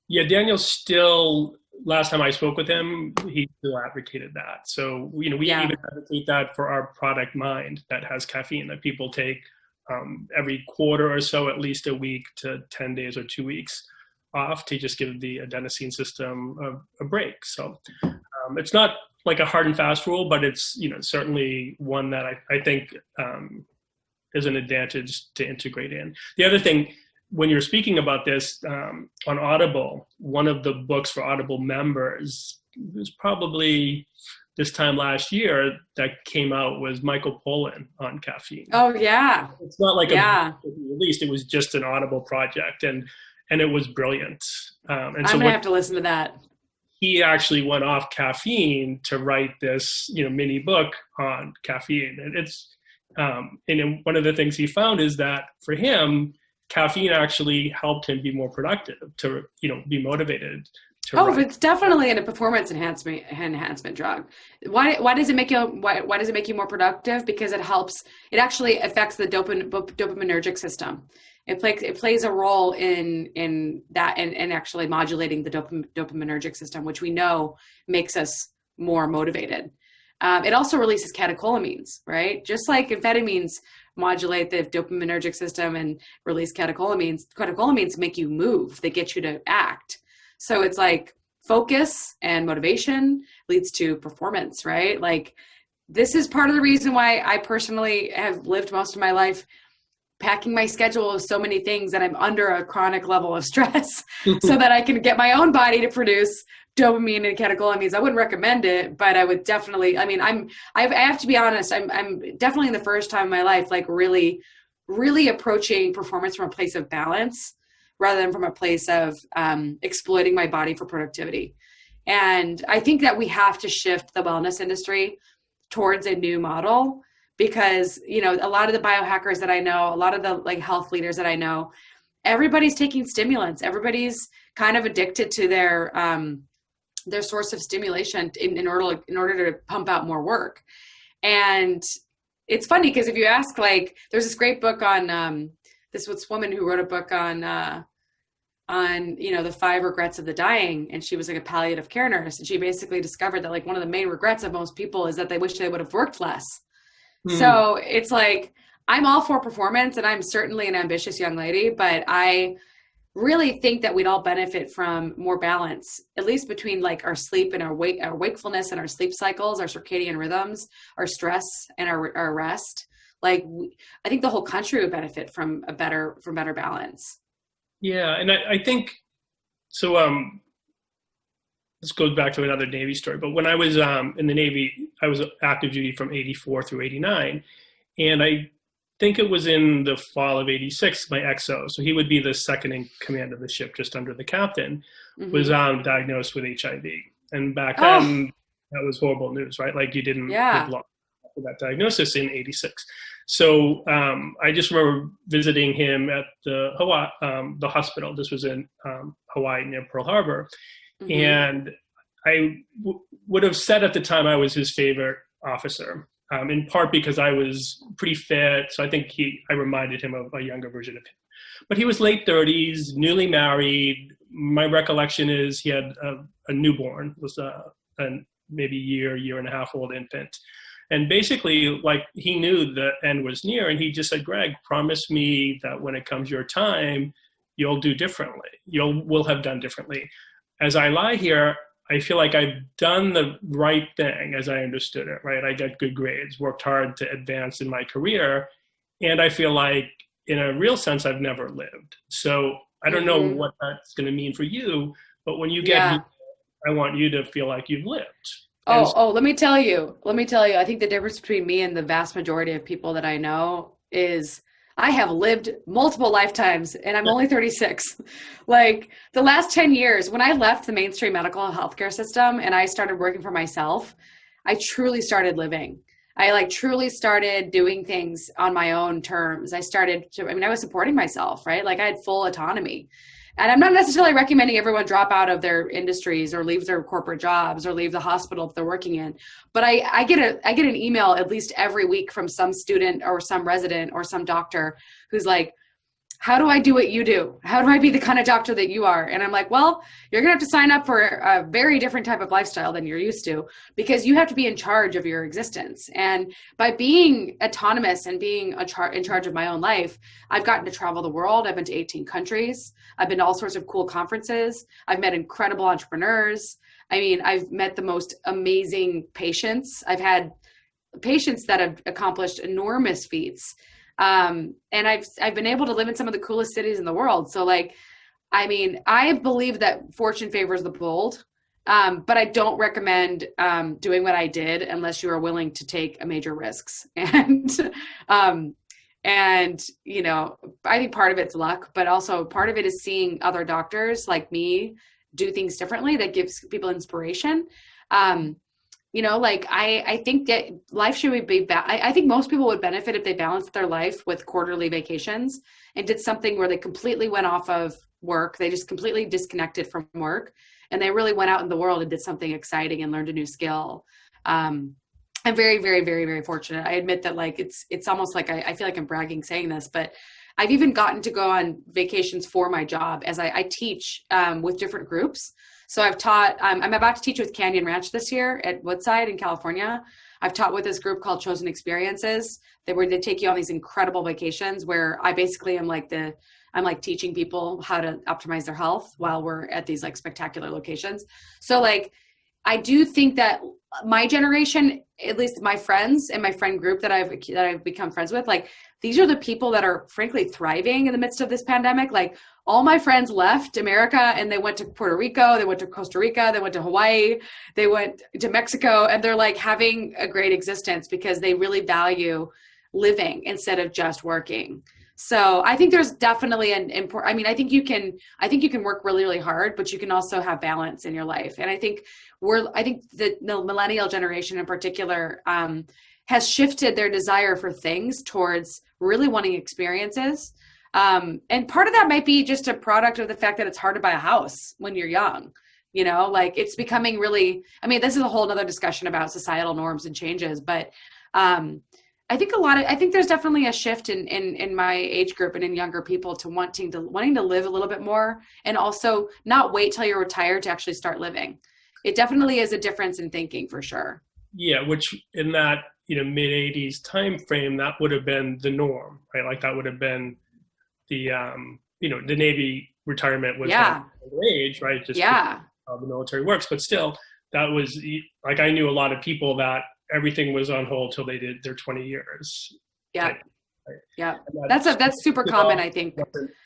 Yeah, Daniel still, last time I spoke with him, he still advocated that. So, we even advocate that for our product Mind that has caffeine that people take every quarter or so, at least a week to 10 days or 2 weeks off to just give the adenosine system a break. So it's not like a hard and fast rule, but it's, certainly one that I think is an advantage to integrate in. The other thing, when you're speaking about this on Audible, one of the books for Audible members, it was probably this time last year that came out, was Michael Pollan on caffeine. Oh yeah. It's not like a book released, it was just an Audible project and it was brilliant. And so I'm gonna have to listen to that. He actually went off caffeine to write this, mini book on caffeine. And it's, and one of the things he found is that for him, caffeine actually helped him be more productive, to, be motivated to write. It's definitely a performance enhancement drug. Why does it make you more productive? Because it actually affects the dopaminergic system. It plays a role in that and actually modulating the dopaminergic system, which we know makes us more motivated. It also releases catecholamines, right? Just like amphetamines modulate the dopaminergic system and release catecholamines. Catecholamines make you move. They get you to act. So it's like focus and motivation leads to performance, right? This is part of the reason why I personally have lived most of my life packing my schedule with so many things that I'm under a chronic level of stress so that I can get my own body to produce dopamine and catecholamines. I wouldn't recommend it, but I would definitely, I have to be honest, I'm definitely in the first time in my life, really, really approaching performance from a place of balance rather than from a place of exploiting my body for productivity. And I think that we have to shift the wellness industry towards a new model because, a lot of the biohackers that I know, a lot of the health leaders that I know, everybody's taking stimulants. Everybody's kind of addicted to their source of stimulation in order to pump out more work. And it's funny because if you ask, there's this great book on this woman who wrote a book on on, the 5 regrets of the dying. And she was like a palliative care nurse. And she basically discovered that like one of the main regrets of most people is that they wish they would have worked less. So it's like, I'm all for performance, and I'm certainly an ambitious young lady, but I really think that we'd all benefit from more balance, at least between like our sleep and our wakefulness and our sleep cycles, our circadian rhythms, our stress and our rest. Like I think the whole country would benefit from better balance. Yeah. And I think, so this goes back to another Navy story, but when I was in the Navy, I was active duty from 84 through 89. And I think it was in the fall of 86, my XO, so he would be the second in command of the ship, just under the captain, was diagnosed with HIV. And back then, that was horrible news, right? Like you didn't live long after that diagnosis in 86. So I just remember visiting him at the hospital. This was in Hawaii near Pearl Harbor. And I would have said at the time I was his favorite officer. In part because I was pretty fit. So I think I reminded him of a younger version of him. But he was late 30s, newly married. My recollection is he had a newborn, was maybe year and a half old infant. And basically, like, he knew the end was near, and he just said, Greg, promise me that when it comes your time, you'll do differently. We'll have done differently. As I lie here, I feel like I've done the right thing as I understood it, right? I got good grades, worked hard to advance in my career, and I feel like in a real sense, I've never lived. So I don't know what that's going to mean for you, but when you get here, I want you to feel like you've lived. Let me tell you, I think the difference between me and the vast majority of people that I know is I have lived multiple lifetimes, and I'm only 36. Like the last 10 years, when I left the mainstream medical healthcare system and I started working for myself, I truly started living. I truly started doing things on my own terms. I was supporting myself, right? Like I had full autonomy. And I'm not necessarily recommending everyone drop out of their industries or leave their corporate jobs or leave the hospital if they're working in. But I get an email at least every week from some student or some resident or some doctor who's like, how do I do what you do? How do I be the kind of doctor that you are? And I'm like, well, you're going to have to sign up for a very different type of lifestyle than you're used to, because you have to be in charge of your existence. And by being autonomous and being in charge of my own life, I've gotten to travel the world. I've been to 18 countries. I've been to all sorts of cool conferences. I've met incredible entrepreneurs. I mean, I've met the most amazing patients. I've had patients that have accomplished enormous feats. And I've been able to live in some of the coolest cities in the world. So I believe that fortune favors the bold. But I don't recommend, doing what I did unless you are willing to take major risks. And, I think part of it's luck, but also part of it is seeing other doctors like me do things differently that gives people inspiration. I think that life should be, I think most people would benefit if they balanced their life with quarterly vacations and did something where they completely went off of work. They just completely disconnected from work and they really went out in the world and did something exciting and learned a new skill. I'm very, very, very, very fortunate. I admit that it's almost like I feel like I'm bragging saying this, but I've even gotten to go on vacations for my job as I teach with different groups. So I've taught, I'm about to teach with Canyon Ranch this year at Woodside in California. I've taught with this group called Chosen Experiences, where they take you on these incredible vacations where I basically am I'm teaching people how to optimize their health while we're at these spectacular locations. So I do think that my generation, at least my friends and my friend group that I've become friends with, these are the people that are frankly thriving in the midst of this pandemic. All my friends left America and they went to Puerto Rico, they went to Costa Rica, they went to Hawaii, they went to Mexico, and they're having a great existence because they really value living instead of just working. So I think there's definitely an important, I think you can work really, really hard, but you can also have balance in your life. And I think the millennial generation in particular has shifted their desire for things towards really wanting experiences. And part of that might be just a product of the fact that it's hard to buy a house when you're young. It's becoming really, this is a whole nother discussion about societal norms and changes, but I think there's definitely a shift in my age group and in younger people to wanting to live a little bit more, and also not wait till you're retired to actually start living. It definitely is a difference in thinking for sure. Yeah, which in that, mid 80s time frame, that would have been the norm, right? Like that would have been the the Navy retirement was Yeah. age, right? Just Yeah. how the military works, but still, that was like, I knew a lot of people that everything was on hold till they did their 20 years. Yeah. Right? Yeah. And That's super common, I think.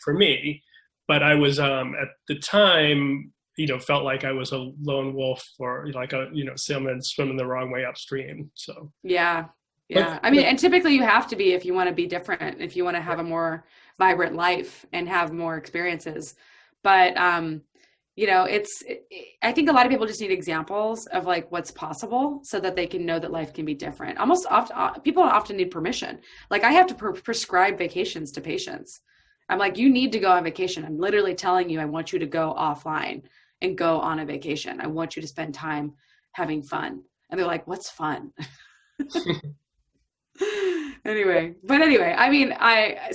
for me. But I was at the time, felt like I was a lone wolf, or like a salmon swimming the wrong way upstream. So Yeah. Yeah. I mean, and typically you have to be if you want to be different, if you want to have a more vibrant life and have more experiences. But I think a lot of people just need examples of like what's possible so that they can know that life can be different. Almost often, people often need permission. Like I have to prescribe vacations to patients. I'm like, you need to go on vacation. I'm literally telling you, I want you to go offline and go on a vacation. I want you to spend time having fun. And they're like, what's fun? Anyway, I mean, I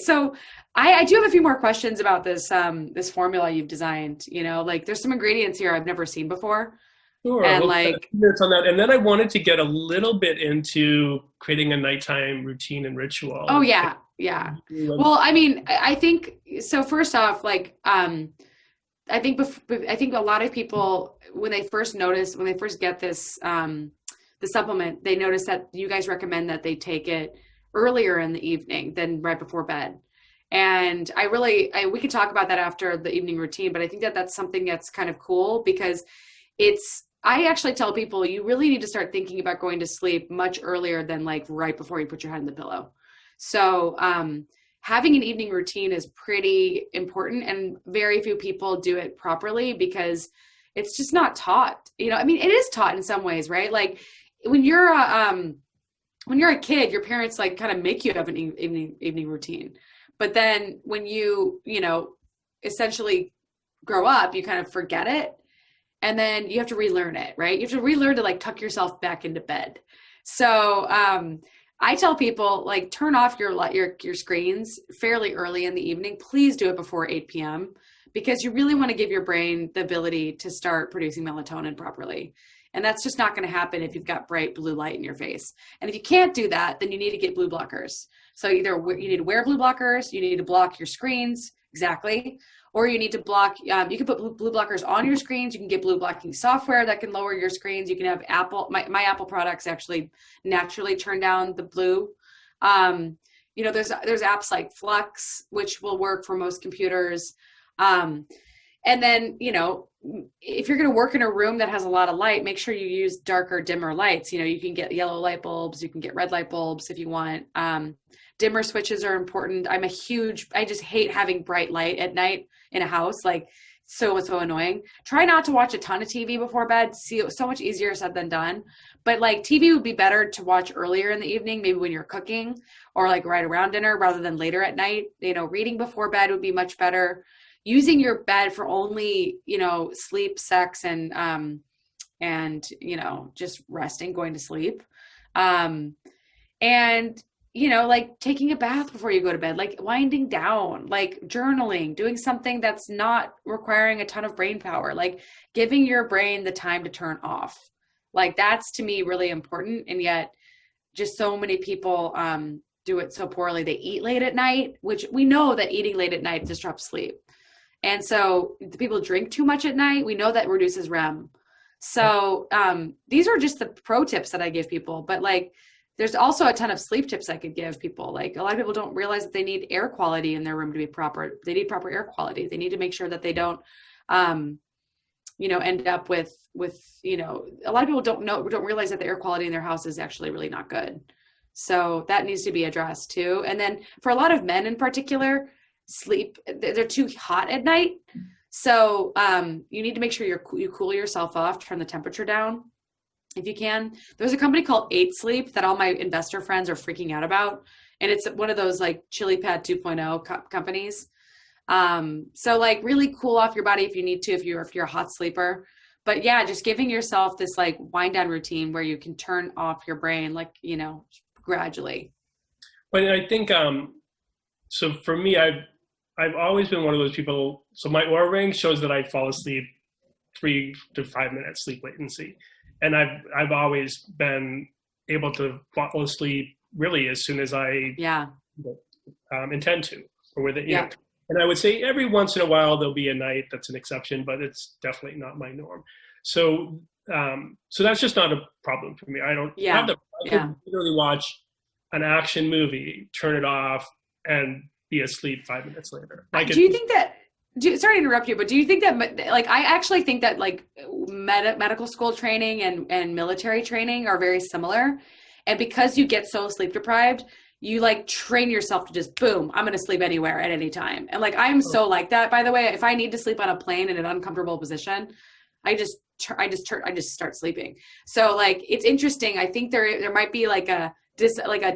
do have a few more questions about this formula you've designed. Like there's some ingredients here I've never seen before. Sure. And well, like minutes on that, and then I wanted to get a little bit into creating a nighttime routine and ritual. Oh yeah. Well, I mean, I think so. First off, like I think a lot of people when they first get this the supplement, they notice that you guys recommend that they take it earlier in the evening than right before bed. And we can talk about that after the evening routine, but I think that that's something that's kind of cool because I actually tell people you really need to start thinking about going to sleep much earlier than like right before you put your head in the pillow. So, having an evening routine is pretty important, and very few people do it properly because it's just not taught. I mean, it is taught in some ways, right? Like when you're a kid, your parents like kind of make you have an evening routine. But then when you essentially grow up, you kind of forget it. And then you have to relearn it, right? You have to relearn to like tuck yourself back into bed. So I tell people like turn off your screens fairly early in the evening. Please do it before 8 p.m. because you really want to give your brain the ability to start producing melatonin properly. And that's just not going to happen if you've got bright blue light in your face. And if you can't do that, then you need to get blue blockers. So either you need to wear blue blockers, you need to block your screens, exactly, or you need to block, you can put blue blockers on your screens. You can get blue blocking software that can lower your screens. You can have my Apple products actually naturally turn down the blue. There's apps like Flux, which will work for most computers. And then, if you're going to work in a room that has a lot of light, make sure you use darker, dimmer lights. You can get yellow light bulbs, you can get red light bulbs if you want. Dimmer switches are important. I just hate having bright light at night in a house. Like so annoying. Try not to watch a ton of TV before bed. So much easier said than done. But like TV would be better to watch earlier in the evening, maybe when you're cooking or like right around dinner rather than later at night. Reading before bed would be much better. Using your bed for only, sleep, sex, and just resting, going to sleep. Like taking a bath before you go to bed, like winding down, like journaling, doing something that's not requiring a ton of brain power, like giving your brain the time to turn off. Like that's to me really important. And yet just so many people do it so poorly. They eat late at night, which we know that eating late at night disrupts sleep. And so the people drink too much at night. We know that reduces REM. So these are just the pro tips that I give people. But like, there's also a ton of sleep tips I could give people. Like a lot of people don't realize that they need air quality in their room to be proper. They need proper air quality. They need to make sure that they don't, end up with, a lot of people don't realize that the air quality in their house is actually really not good. So that needs to be addressed too. And then for a lot of men in particular, sleep, they're too hot at night. So you need to make sure you cool yourself off, turn the temperature down if you can. There's a company called 8 Sleep that all my investor friends are freaking out about. And it's one of those like chili pad 2.0 companies. So like really cool off your body if you need to, if you're a hot sleeper. But yeah, just giving yourself this like wind down routine where you can turn off your brain, like, gradually. But I think, so for me, I've always been one of those people. So my Oura ring shows that I fall asleep 3 to 5 minutes sleep latency. And I've always been able to fall asleep really as soon as I intend to, or with it, and I would say every once in a while there'll be a night that's an exception, but it's definitely not my norm. So so that's just not a problem for me. I don't have I can literally watch an action movie, turn it off, and be asleep 5 minutes later. Do you think that? Sorry to interrupt you, but do you think that, like, I actually think that, like, medical school training and military training are very similar, and because you get so sleep deprived, you like train yourself to just boom, I'm gonna sleep anywhere at any time. And like, I'm so like that, by the way. If I need to sleep on a plane in an uncomfortable position, I just start sleeping. So like, it's interesting. I think there might be like a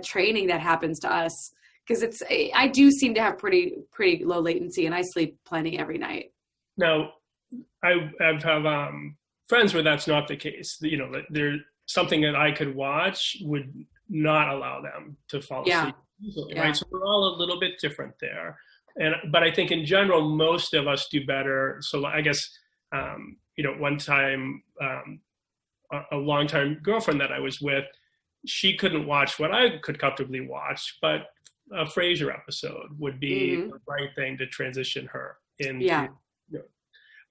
training that happens to us, because I do seem to have pretty low latency, and I sleep plenty every night. Now, I have friends where that's not the case. You know, there's something that I could watch would not allow them to fall asleep easily, right? So we're all a little bit different there. But I think in general, most of us do better. So I guess, one time, a long-time girlfriend that I was with, she couldn't watch what I could comfortably watch, but a Frasier episode would be the right thing to transition her into.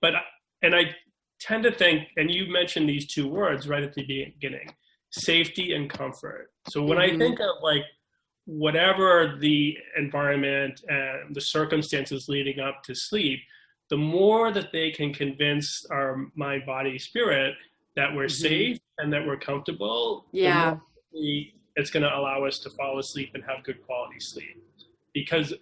But I tend to think, and you mentioned these two words right at the beginning, safety and comfort. So when I think of like whatever the environment and the circumstances leading up to sleep, the more that they can convince our mind, body, spirit that we're safe and that we're comfortable, the more it's going to allow us to fall asleep and have good quality sleep. Because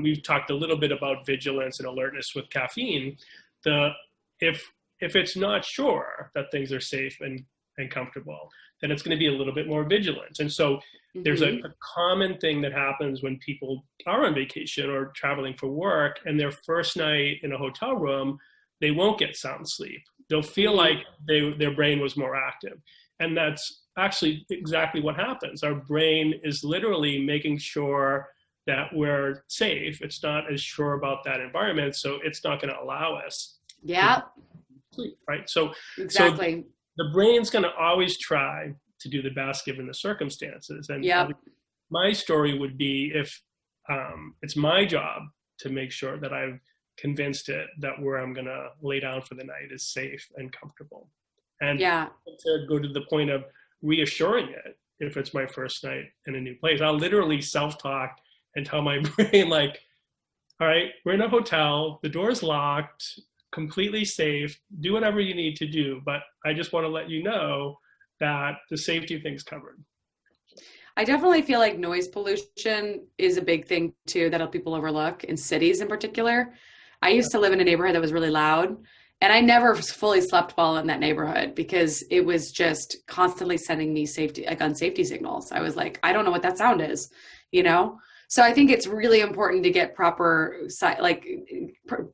we've talked a little bit about vigilance and alertness with caffeine. If it's not sure that things are safe and comfortable, then it's going to be a little bit more vigilant. And so there's a common thing that happens when people are on vacation or traveling for work, and their first night in a hotel room, they won't get sound sleep. They'll feel like their brain was more active. And that's actually exactly what happens. Our brain is literally making sure that we're safe. It's not as sure about that environment, so it's not going to allow us to sleep, right? So exactly. So the brain's going to always try to do the best given the circumstances. And my story would be if it's my job to make sure that I've convinced it that where I'm going to lay down for the night is safe and comfortable. And to go to the point of reassuring it, if it's my first night in a new place, I'll literally self-talk and tell my brain, like, all right, we're in a hotel, the door's locked, completely safe, do whatever you need to do, but I just want to let you know that the safety thing's covered. I definitely feel like noise pollution is a big thing too that people overlook, in cities in particular. I used to live in a neighborhood that was really loud, and I never fully slept well in that neighborhood because it was just constantly sending me gun safety signals. I was like, I don't know what that sound is, So I think it's really important to get proper,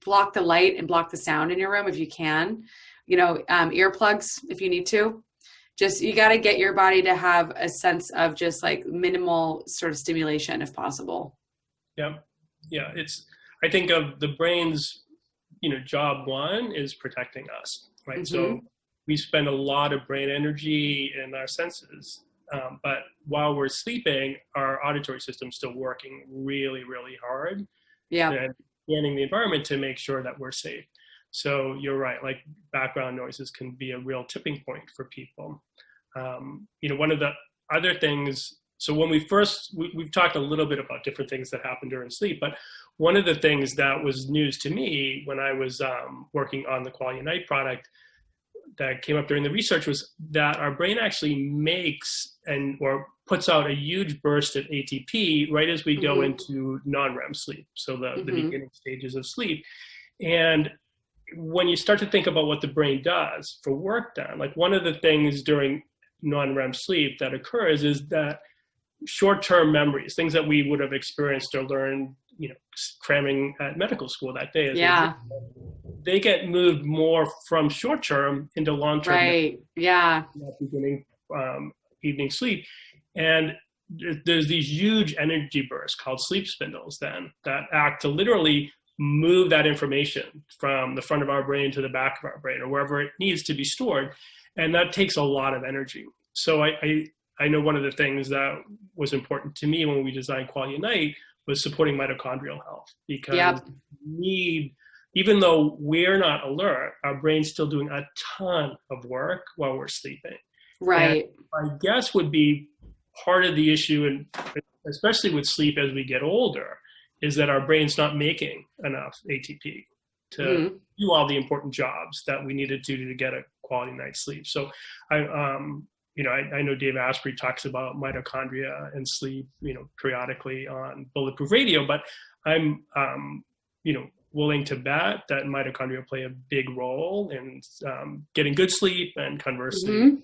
block the light and block the sound in your room if you can. Earplugs if you need to. Just, you got to get your body to have a sense of just like minimal sort of stimulation if possible. Yeah. I think of the brain's, job one is protecting us, right? So we spend a lot of brain energy in our senses. But while we're sleeping, our auditory system's still working really, really hard. And scanning the environment to make sure that we're safe. So you're right, like background noises can be a real tipping point for people. One of the other things, so when we've talked a little bit about different things that happen during sleep, but one of the things that was news to me when I was working on the Quality of Night product that came up during the research was that our brain actually makes or puts out a huge burst of ATP right as we go into non-REM sleep, so the beginning stages of sleep. And when you start to think about what the brain does for work done, like one of the things during non-REM sleep that occurs is that short-term memories, things that we would have experienced or learned, cramming at medical school that day, they get moved more from short-term into long-term. Right. Yeah. Beginning evening sleep. And there's these huge energy bursts called sleep spindles then that act to literally move that information from the front of our brain to the back of our brain or wherever it needs to be stored. And that takes a lot of energy. So I know one of the things that was important to me when we designed Quality of Night was supporting mitochondrial health, because even though we're not alert, our brain's still doing a ton of work while we're sleeping. Right. And my guess would be part of the issue, and especially with sleep as we get older, is that our brain's not making enough ATP to do all the important jobs that we needed to get a quality night's sleep. So I know Dave Asprey talks about mitochondria and sleep, periodically on Bulletproof Radio, but I'm, willing to bet that mitochondria play a big role in getting good sleep, and conversely.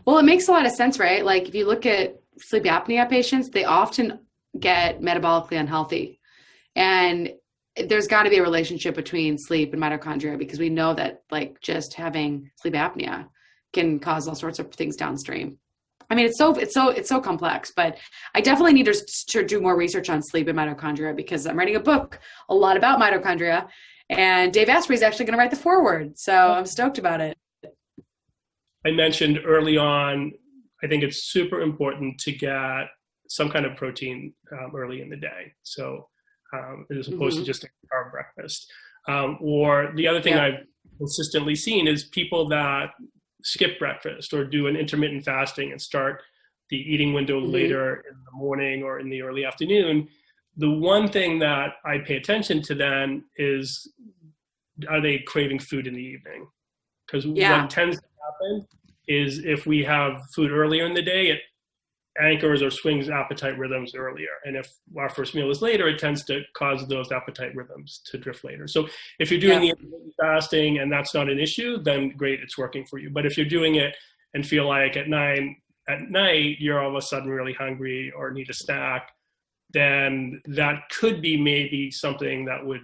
Well, it makes a lot of sense, right? Like if you look at sleep apnea patients, they often get metabolically unhealthy. And there's got to be a relationship between sleep and mitochondria, because we know that like just having sleep apnea can cause all sorts of things downstream. I mean, it's so complex, but I definitely need to do more research on sleep and mitochondria, because I'm writing a book a lot about mitochondria, and Dave Asprey is actually going to write the foreword. So I'm stoked about it. I mentioned early on, I think it's super important to get some kind of protein early in the day. So as opposed to just a carb breakfast. Or the other thing I've consistently seen is people that skip breakfast or do an intermittent fasting and start the eating window later in the morning or in the early afternoon. The one thing that I pay attention to then is, are they craving food in the evening? Because what tends to happen is if we have food earlier in the day, it anchors or swings appetite rhythms earlier. And if our first meal is later, it tends to cause those appetite rhythms to drift later. So if you're doing the intermittent fasting and that's not an issue, then great, it's working for you. But if you're doing it and feel like at 9 at night, you're all of a sudden really hungry or need a snack, then that could be maybe something that would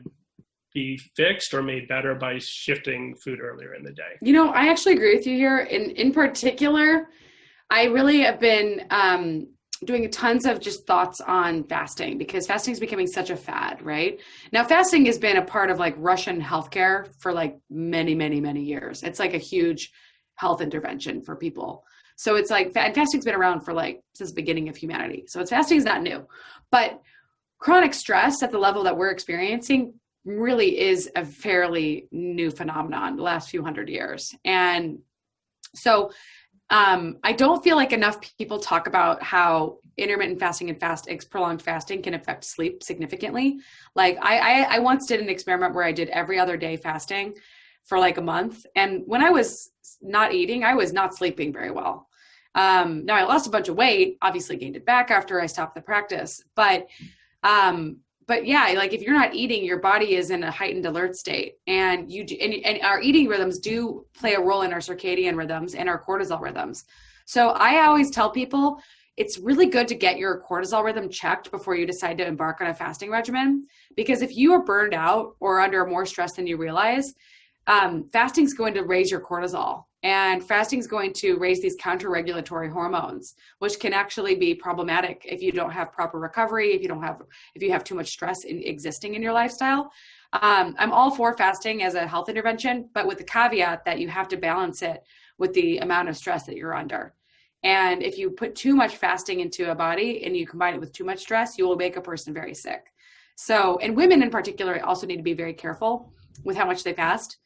be fixed or made better by shifting food earlier in the day. I actually agree with you here. In particular, I really have been doing tons of just thoughts on fasting, because fasting is becoming such a fad, right? Now, fasting has been a part of like Russian healthcare for like many, many, many years. It's like a huge health intervention for people. So it's like, and fasting's been around for like since the beginning of humanity. So fasting is not new, but chronic stress at the level that we're experiencing really is a fairly new phenomenon the last few hundred years. And so I don't feel like enough people talk about how intermittent fasting and prolonged fasting can affect sleep significantly. Like I once did an experiment where I did every other day fasting for like a month. And when I was not eating, I was not sleeping very well. Now I lost a bunch of weight, obviously gained it back after I stopped the practice. But yeah, like if you're not eating, your body is in a heightened alert state, and and our eating rhythms do play a role in our circadian rhythms and our cortisol rhythms. So I always tell people it's really good to get your cortisol rhythm checked before you decide to embark on a fasting regimen, because if you are burned out or under more stress than you realize, fasting is going to raise your cortisol. And fasting is going to raise these counter-regulatory hormones, which can actually be problematic if you don't have proper recovery, if you have too much stress existing in your lifestyle. I'm all for fasting as a health intervention, but with the caveat that you have to balance it with the amount of stress that you're under. And if you put too much fasting into a body and you combine it with too much stress, you will make a person very sick. So, and women in particular also need to be very careful with how much they fast,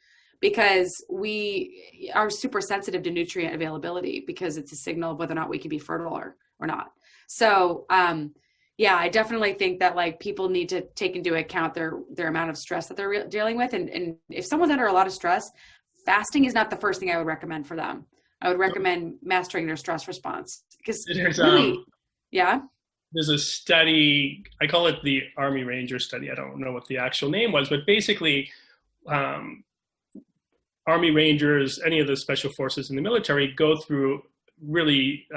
because we are super sensitive to nutrient availability, because it's a signal of whether or not we can be fertile or not. So, I definitely think that like people need to take into account their amount of stress that they're dealing with. And if someone's under a lot of stress, fasting is not the first thing I would recommend for them. I would recommend mastering their stress response, because there's a study, I call it the Army Ranger study. I don't know what the actual name was, but basically, Army Rangers, any of the special forces in the military, go through really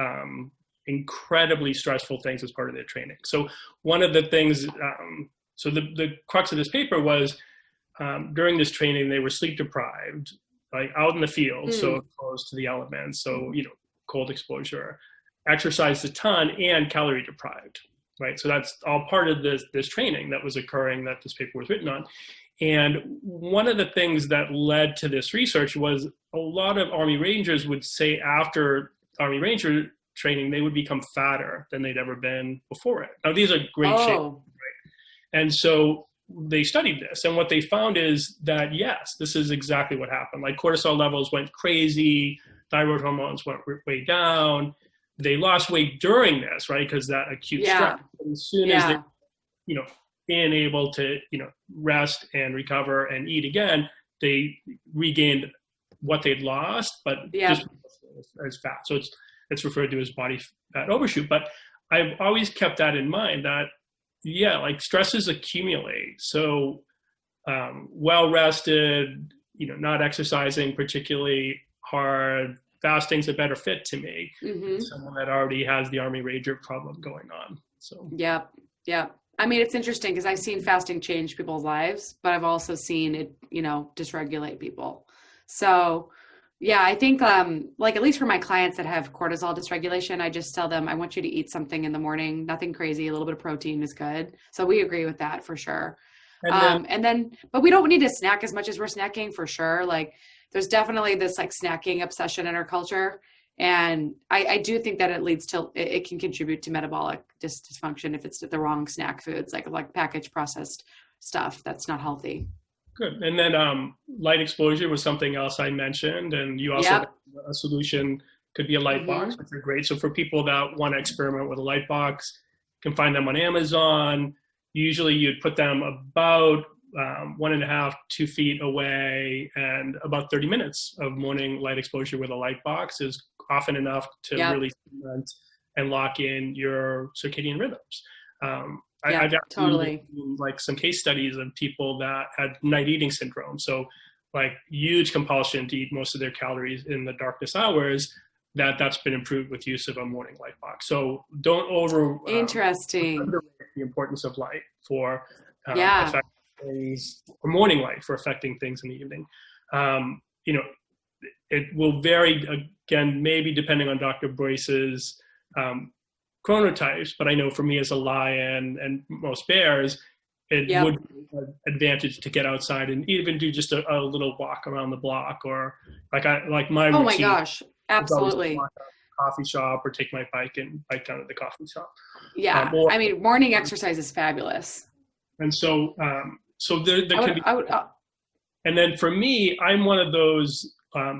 incredibly stressful things as part of their training. So one of the things, so the crux of this paper was during this training, they were sleep deprived, like out in the field, so exposed to the elements, so, cold exposure. exercised a ton and calorie deprived, right? So that's all part of this training that was occurring that this paper was written on. And one of the things that led to this research was a lot of Army Rangers would say after Army Ranger training, they would become fatter than they'd ever been before it. Now, these are great shapes, right? And so they studied this. And what they found is that, yes, this is exactly what happened. Like cortisol levels went crazy, thyroid hormones went way down. They lost weight during this, right? Because that acute stress. And as soon as they, being able to, rest and recover and eat again, they regained what they'd lost, but just as fat. So it's referred to as body fat overshoot. But I've always kept that in mind that, like stresses accumulate. So well rested, not exercising particularly hard, fasting's a better fit to me. Someone that already has the Army Ranger problem going on. So yeah. I mean, it's interesting because I've seen fasting change people's lives, but I've also seen it, dysregulate people. So yeah, I think like at least for my clients that have cortisol dysregulation, I just tell them, I want you to eat something in the morning, nothing crazy, a little bit of protein is good. So we agree with that for sure. And then, but we don't need to snack as much as we're snacking for sure. Like there's definitely this like snacking obsession in our culture. And I do think that it leads to, it can contribute to metabolic dysfunction if it's the wrong snack foods, like packaged processed stuff that's not healthy. Good. And then light exposure was something else I mentioned. And you also, a solution could be a light box, which are great. So for people that want to experiment with a light box, you can find them on Amazon. Usually you'd put them about 1.5, 2 feet away, and about 30 minutes of morning light exposure with a light box is often enough to really cement and lock in your circadian rhythms. I've actually seen like some case studies of people that had night eating syndrome. So like huge compulsion to eat most of their calories in the darkness hours, that's been improved with use of a morning light box. So don't underrate the importance of light for affecting things, or morning light for affecting things in the evening. It will vary again, maybe depending on Dr. Boyce's chronotypes, but I know for me as a lion and most bears, it would be an advantage to get outside and even do just a little walk around the block, or like my routine. Oh my gosh, absolutely. Walk to a coffee shop or take my bike and bike down to the coffee shop. Yeah, I mean, morning exercise is fabulous. And so, there can be. And then for me, I'm one of those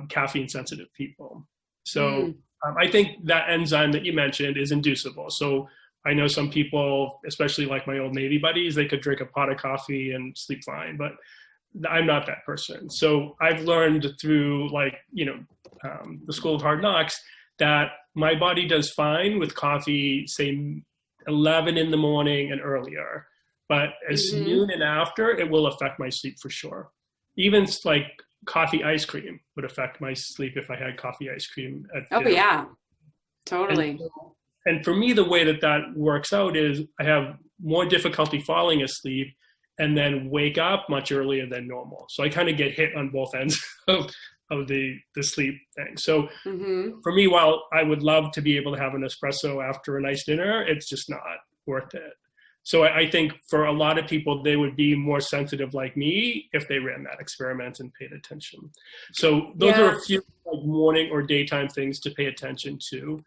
caffeine sensitive people. So I think that enzyme that you mentioned is inducible. So I know some people, especially like my old Navy buddies, they could drink a pot of coffee and sleep fine, but I'm not that person. So I've learned through the School of Hard Knocks that my body does fine with coffee, say 11 in the morning and earlier, but as noon and after, it will affect my sleep for sure. Even like coffee ice cream would affect my sleep if I had coffee ice cream at dinner. Yeah, totally. And for me, the way that works out is I have more difficulty falling asleep and then wake up much earlier than normal. So I kind of get hit on both ends of the sleep thing. So for me, while I would love to be able to have an espresso after a nice dinner, it's just not worth it. So I think for a lot of people, they would be more sensitive like me if they ran that experiment and paid attention. So those are a few like morning or daytime things to pay attention to.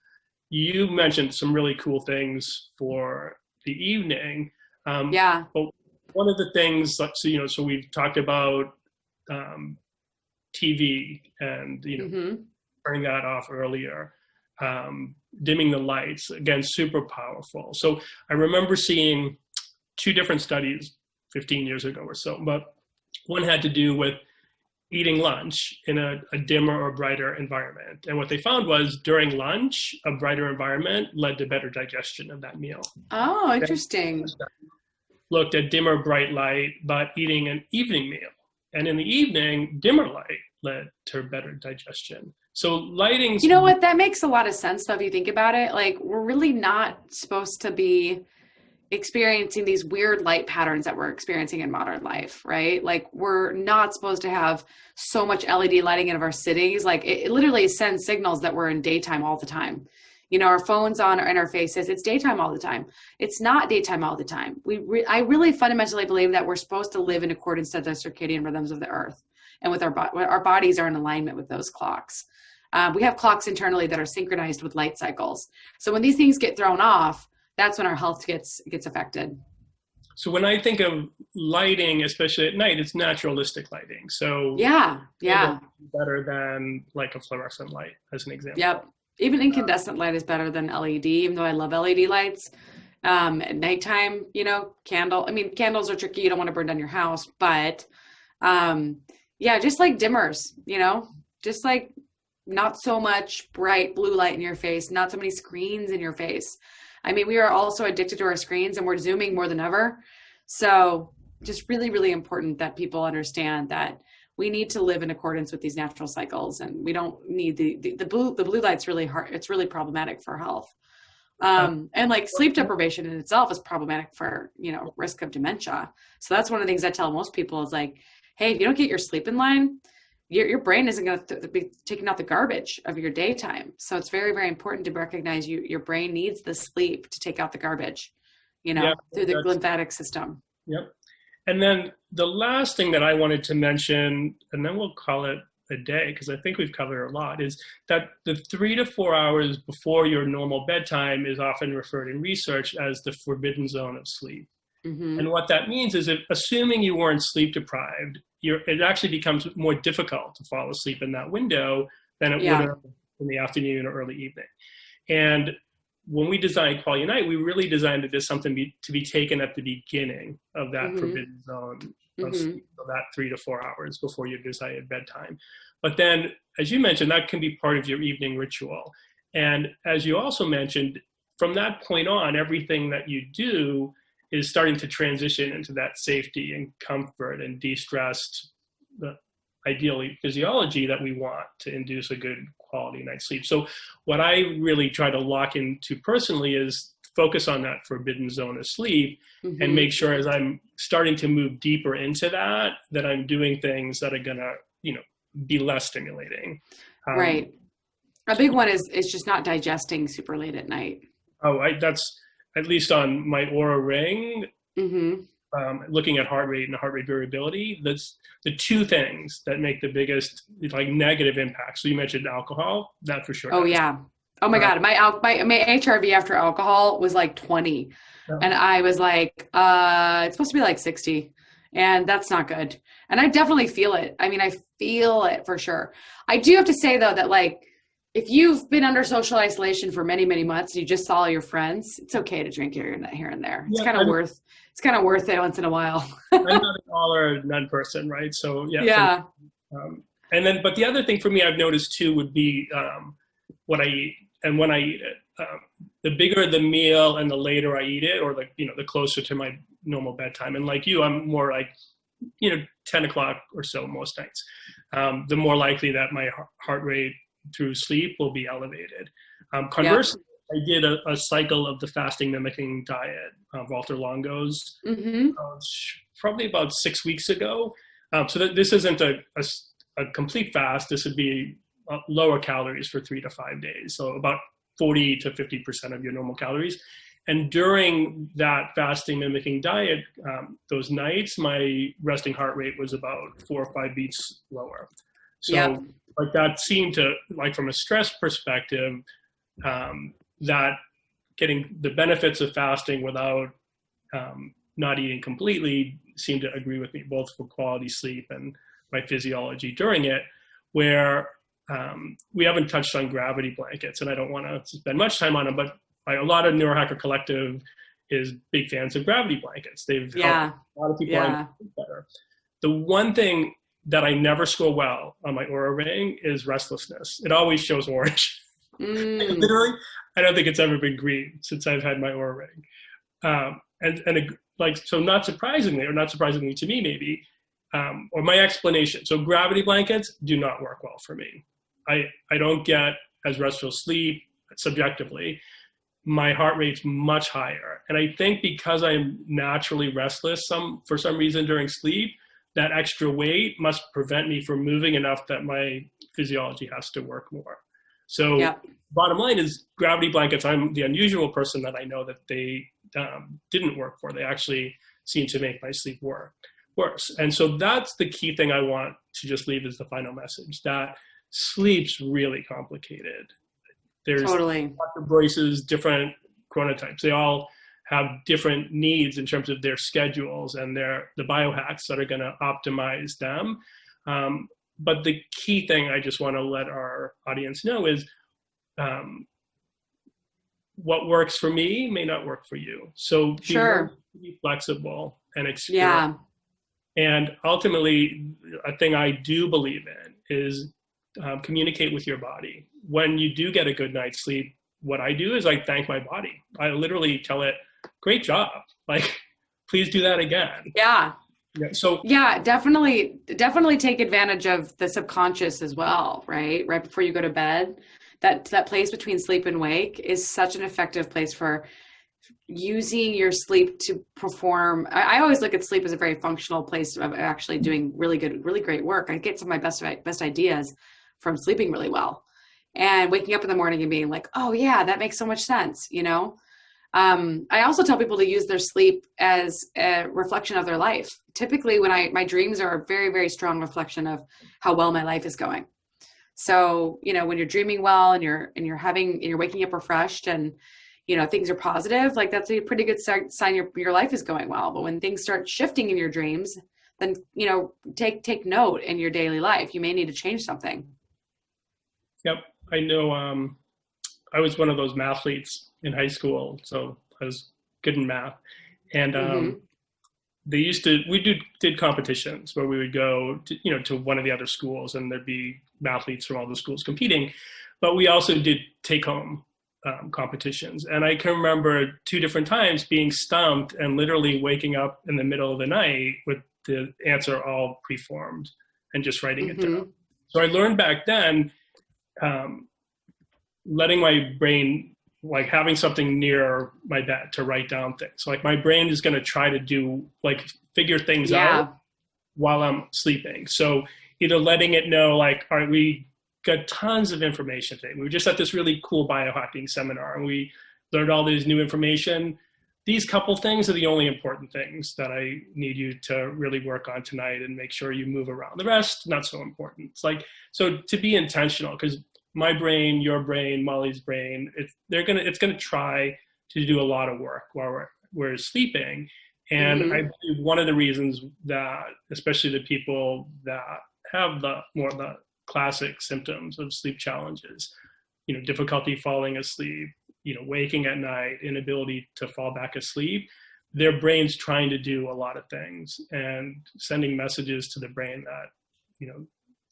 You mentioned some really cool things for the evening. But one of the things, so we've talked about TV and, turning that off earlier. Dimming the lights, again, super powerful. So I remember seeing 2 different studies 15 years ago or so, but one had to do with eating lunch in a dimmer or brighter environment. And what they found was during lunch, a brighter environment led to better digestion of that meal. Oh, interesting. Looked at dimmer bright light, but eating an evening meal. And in the evening, dimmer light led to better digestion. So lighting. You know what? That makes a lot of sense though, if you think about it. Like we're really not supposed to be experiencing these weird light patterns that we're experiencing in modern life, right? Like we're not supposed to have so much LED lighting in our cities. Like it literally sends signals that we're in daytime all the time. You know, our phones on in our faces, it's daytime all the time. It's not daytime all the time. I really fundamentally believe that we're supposed to live in accordance to the circadian rhythms of the earth, and with our bodies are in alignment with those clocks. We have clocks internally that are synchronized with light cycles. So when these things get thrown off, that's when our health gets affected. So when I think of lighting, especially at night, it's naturalistic lighting. So yeah. better than like a fluorescent light, as an example. Yep. Even incandescent light is better than LED, even though I love LED lights. At nighttime, you know, candles are tricky. You don't want to burn down your house, but just like dimmers, you know, just like not so much bright blue light in your face, not so many screens in your face. I mean, we are also addicted to our screens, and we're Zooming more than ever. So just really, really important that people understand that we need to live in accordance with these natural cycles, and we don't need the blue light's really hard. It's really problematic for health. And like sleep deprivation in itself is problematic for, you know, risk of dementia. So that's one of the things I tell most people is like, hey, if you don't get your sleep in line, your brain isn't going to be taking out the garbage of your daytime. So it's very, very important to recognize your brain needs the sleep to take out the garbage, you know, through the lymphatic system. Yep. And then the last thing that I wanted to mention, and then we'll call it a day, because I think we've covered a lot, is that the 3 to 4 hours before your normal bedtime is often referred in research as the forbidden zone of sleep. Mm-hmm. And what that means is, assuming you weren't sleep deprived, it actually becomes more difficult to fall asleep in that window than it would have in the afternoon or early evening. And when we designed Quality Night, we really designed it as something to be taken at the beginning of that forbidden zone of sleep, so that 3 to 4 hours before your desired bedtime. But then, as you mentioned, that can be part of your evening ritual. And as you also mentioned, from that point on, everything that you do is starting to transition into that safety and comfort and de-stressed, ideally, physiology that we want to induce a good quality night's sleep. So what I really try to lock into personally is focus on that forbidden zone of sleep and make sure as I'm starting to move deeper into that I'm doing things that are going to, you know, be less stimulating. Right. A big one is just not digesting super late at night. That's at least on my Aura Ring, looking at heart rate and heart rate variability, that's the two things that make the biggest like negative impact. So you mentioned alcohol, that for sure. Oh yeah. Oh my God. My HRV after alcohol was like 20. Yeah. And I was like, it's supposed to be like 60. And that's not good. And I definitely feel it. I mean, I feel it for sure. I do have to say though, that like, if you've been under social isolation for many, many months, you just saw all your friends, it's okay to drink here and there. It's kind of worth it once in a while. I'm not an all or none person, right? So yeah. And then, but the other thing for me, I've noticed too, would be what I eat and when I eat it. The bigger the meal and the later I eat it, or like, you know, the closer to my normal bedtime. And like you, I'm more like, 10 o'clock or so most nights. The more likely that my heart rate through sleep will be elevated. Conversely, I did a cycle of the fasting mimicking diet, Walter Longo's, probably about 6 weeks ago. So that this isn't a complete fast. This would be lower calories for 3 to 5 days. So about 40 to 50% of your normal calories. And during that fasting mimicking diet, those nights, my resting heart rate was about 4 or 5 beats lower. So like that seemed to, like from a stress perspective, that getting the benefits of fasting without not eating completely seemed to agree with me, both for quality sleep and my physiology during it, where we haven't touched on gravity blankets, and I don't want to spend much time on them, but a lot of Neurohacker Collective is big fans of gravity blankets. They've helped a lot of people better. The one thing that I never score well on my Aura Ring is restlessness. It always shows orange. Literally, I don't think it's ever been green since I've had my Aura Ring. So not surprisingly to me maybe, or my explanation. So gravity blankets do not work well for me. I don't get as restful sleep subjectively. My heart rate's much higher. And I think because I'm naturally restless for some reason during sleep, that extra weight must prevent me from moving enough that my physiology has to work more. So Yep. bottom line is gravity blankets, I'm the unusual person that I know that they didn't work for. They actually seem to make my sleep worse. And so that's the key thing I want to just leave as the final message, that sleep's really complicated. There's Totally. Dr. Boyce's different chronotypes. They all have different needs in terms of their schedules and the biohacks that are going to optimize them. But the key thing I just want to let our audience know is what works for me may not work for you. So be flexible and experiment. Yeah. And ultimately, a thing I do believe in is communicate with your body. When you do get a good night's sleep, what I do is I thank my body. I literally tell it, great job. Like, please do that again. Yeah. So yeah, definitely take advantage of the subconscious as well, right? Right before you go to bed, that place between sleep and wake is such an effective place for using your sleep to perform. I always look at sleep as a very functional place of actually doing really great work. I get some of my best ideas from sleeping really well and waking up in the morning and being like, oh yeah, that makes so much sense. I also tell people to use their sleep as a reflection of their life. Typically my dreams are a very, very strong reflection of how well my life is going. So, when you're dreaming well and you're waking up refreshed and, things are positive, like that's a pretty good sign your life is going well. But when things start shifting in your dreams, then, take note in your daily life. You may need to change something. Yep. I know, I was one of those mathletes in high school, so I was good in math. And we did competitions where we would go to one of the other schools, and there'd be mathletes from all the schools competing. But we also did take-home competitions. And I can remember 2 different times being stumped and literally waking up in the middle of the night with the answer all preformed and just writing it down. So I learned back then, letting my brain, like having something near my bed to write down things. So like my brain is going to try to figure things out while I'm sleeping. So either letting it know, like, all right, we got tons of information today. We were just at this really cool biohacking seminar and we learned all this new information. These couple things are the only important things that I need you to really work on tonight and make sure you move around. The rest, not so important. It's like, so to be intentional, because my brain, your brain, Molly's brain, it's gonna try to do a lot of work while we're sleeping. And I believe one of the reasons that, especially the people that have the classic symptoms of sleep challenges, difficulty falling asleep, waking at night, inability to fall back asleep, their brain's trying to do a lot of things and sending messages to the brain that,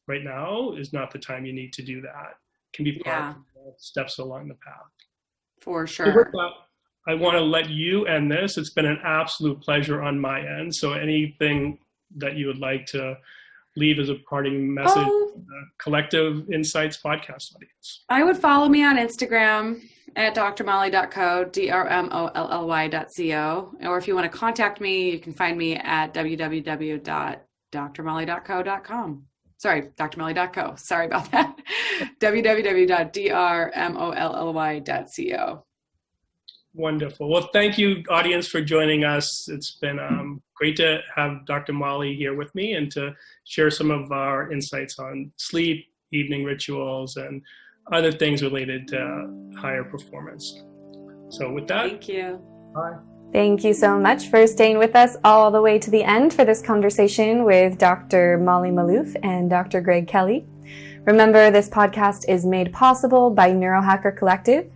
right now is not the time you need to do that. Can be part of the steps along the path. For sure. So with that, I want to let you end this. It's been an absolute pleasure on my end. So anything that you would like to leave as a parting message to the Collective Insights podcast audience? I would follow me on Instagram at drmolly.co, drmolly.co. Or if you want to contact me, you can find me at www.drmolly.co.com. Sorry, drmolly.co. Sorry about that. www.drmolly.co. Wonderful. Well, thank you, audience, for joining us. It's been great to have Dr. Molly here with me and to share some of our insights on sleep, evening rituals, and other things related to higher performance. So with that, thank you. Bye. Thank you so much for staying with us all the way to the end for this conversation with Dr. Molly Maloof and Dr. Greg Kelly. Remember, this podcast is made possible by Neurohacker Collective.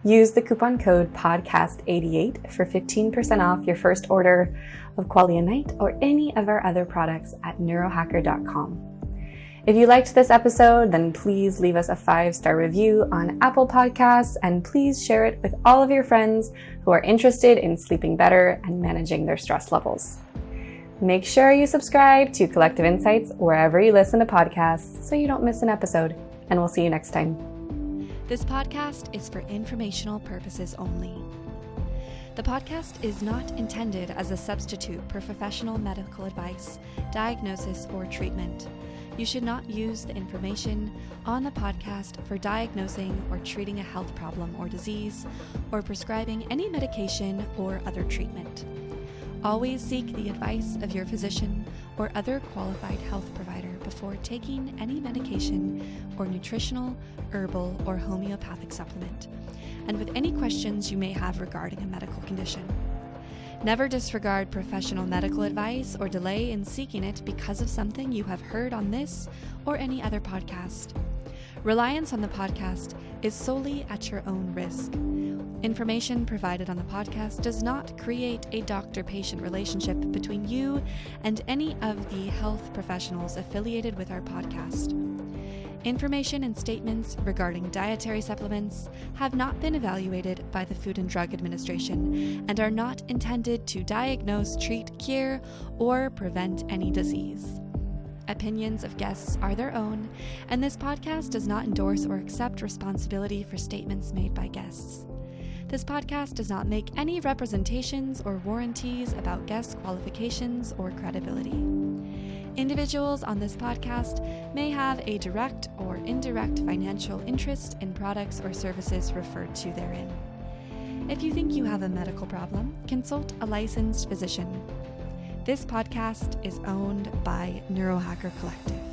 Use the coupon code PODCAST88 for 15% off your first order of Qualia Night or any of our other products at neurohacker.com. If you liked this episode, then please leave us a 5-star review on Apple Podcasts and please share it with all of your friends who are interested in sleeping better and managing their stress levels. Make sure you subscribe to Collective Insights wherever you listen to podcasts so you don't miss an episode, and we'll see you next time. This podcast is for informational purposes only. The podcast is not intended as a substitute for professional medical advice, diagnosis, or treatment. You should not use the information on the podcast for diagnosing or treating a health problem or disease, or prescribing any medication or other treatment. Always seek the advice of your physician or other qualified health provider before taking any medication or nutritional, herbal, or homeopathic supplement, and with any questions you may have regarding a medical condition. Never disregard professional medical advice or delay in seeking it because of something you have heard on this or any other podcast. Reliance on the podcast is solely at your own risk. Information provided on the podcast does not create a doctor-patient relationship between you and any of the health professionals affiliated with our podcast. Information and statements regarding dietary supplements have not been evaluated by the Food and Drug Administration and are not intended to diagnose, treat, cure, or prevent any disease. Opinions of guests are their own, and this podcast does not endorse or accept responsibility for statements made by guests. This podcast does not make any representations or warranties about guests' qualifications or credibility. Individuals on this podcast may have a direct or indirect financial interest in products or services referred to therein. If you think you have a medical problem, consult a licensed physician. This podcast is owned by Neurohacker Collective.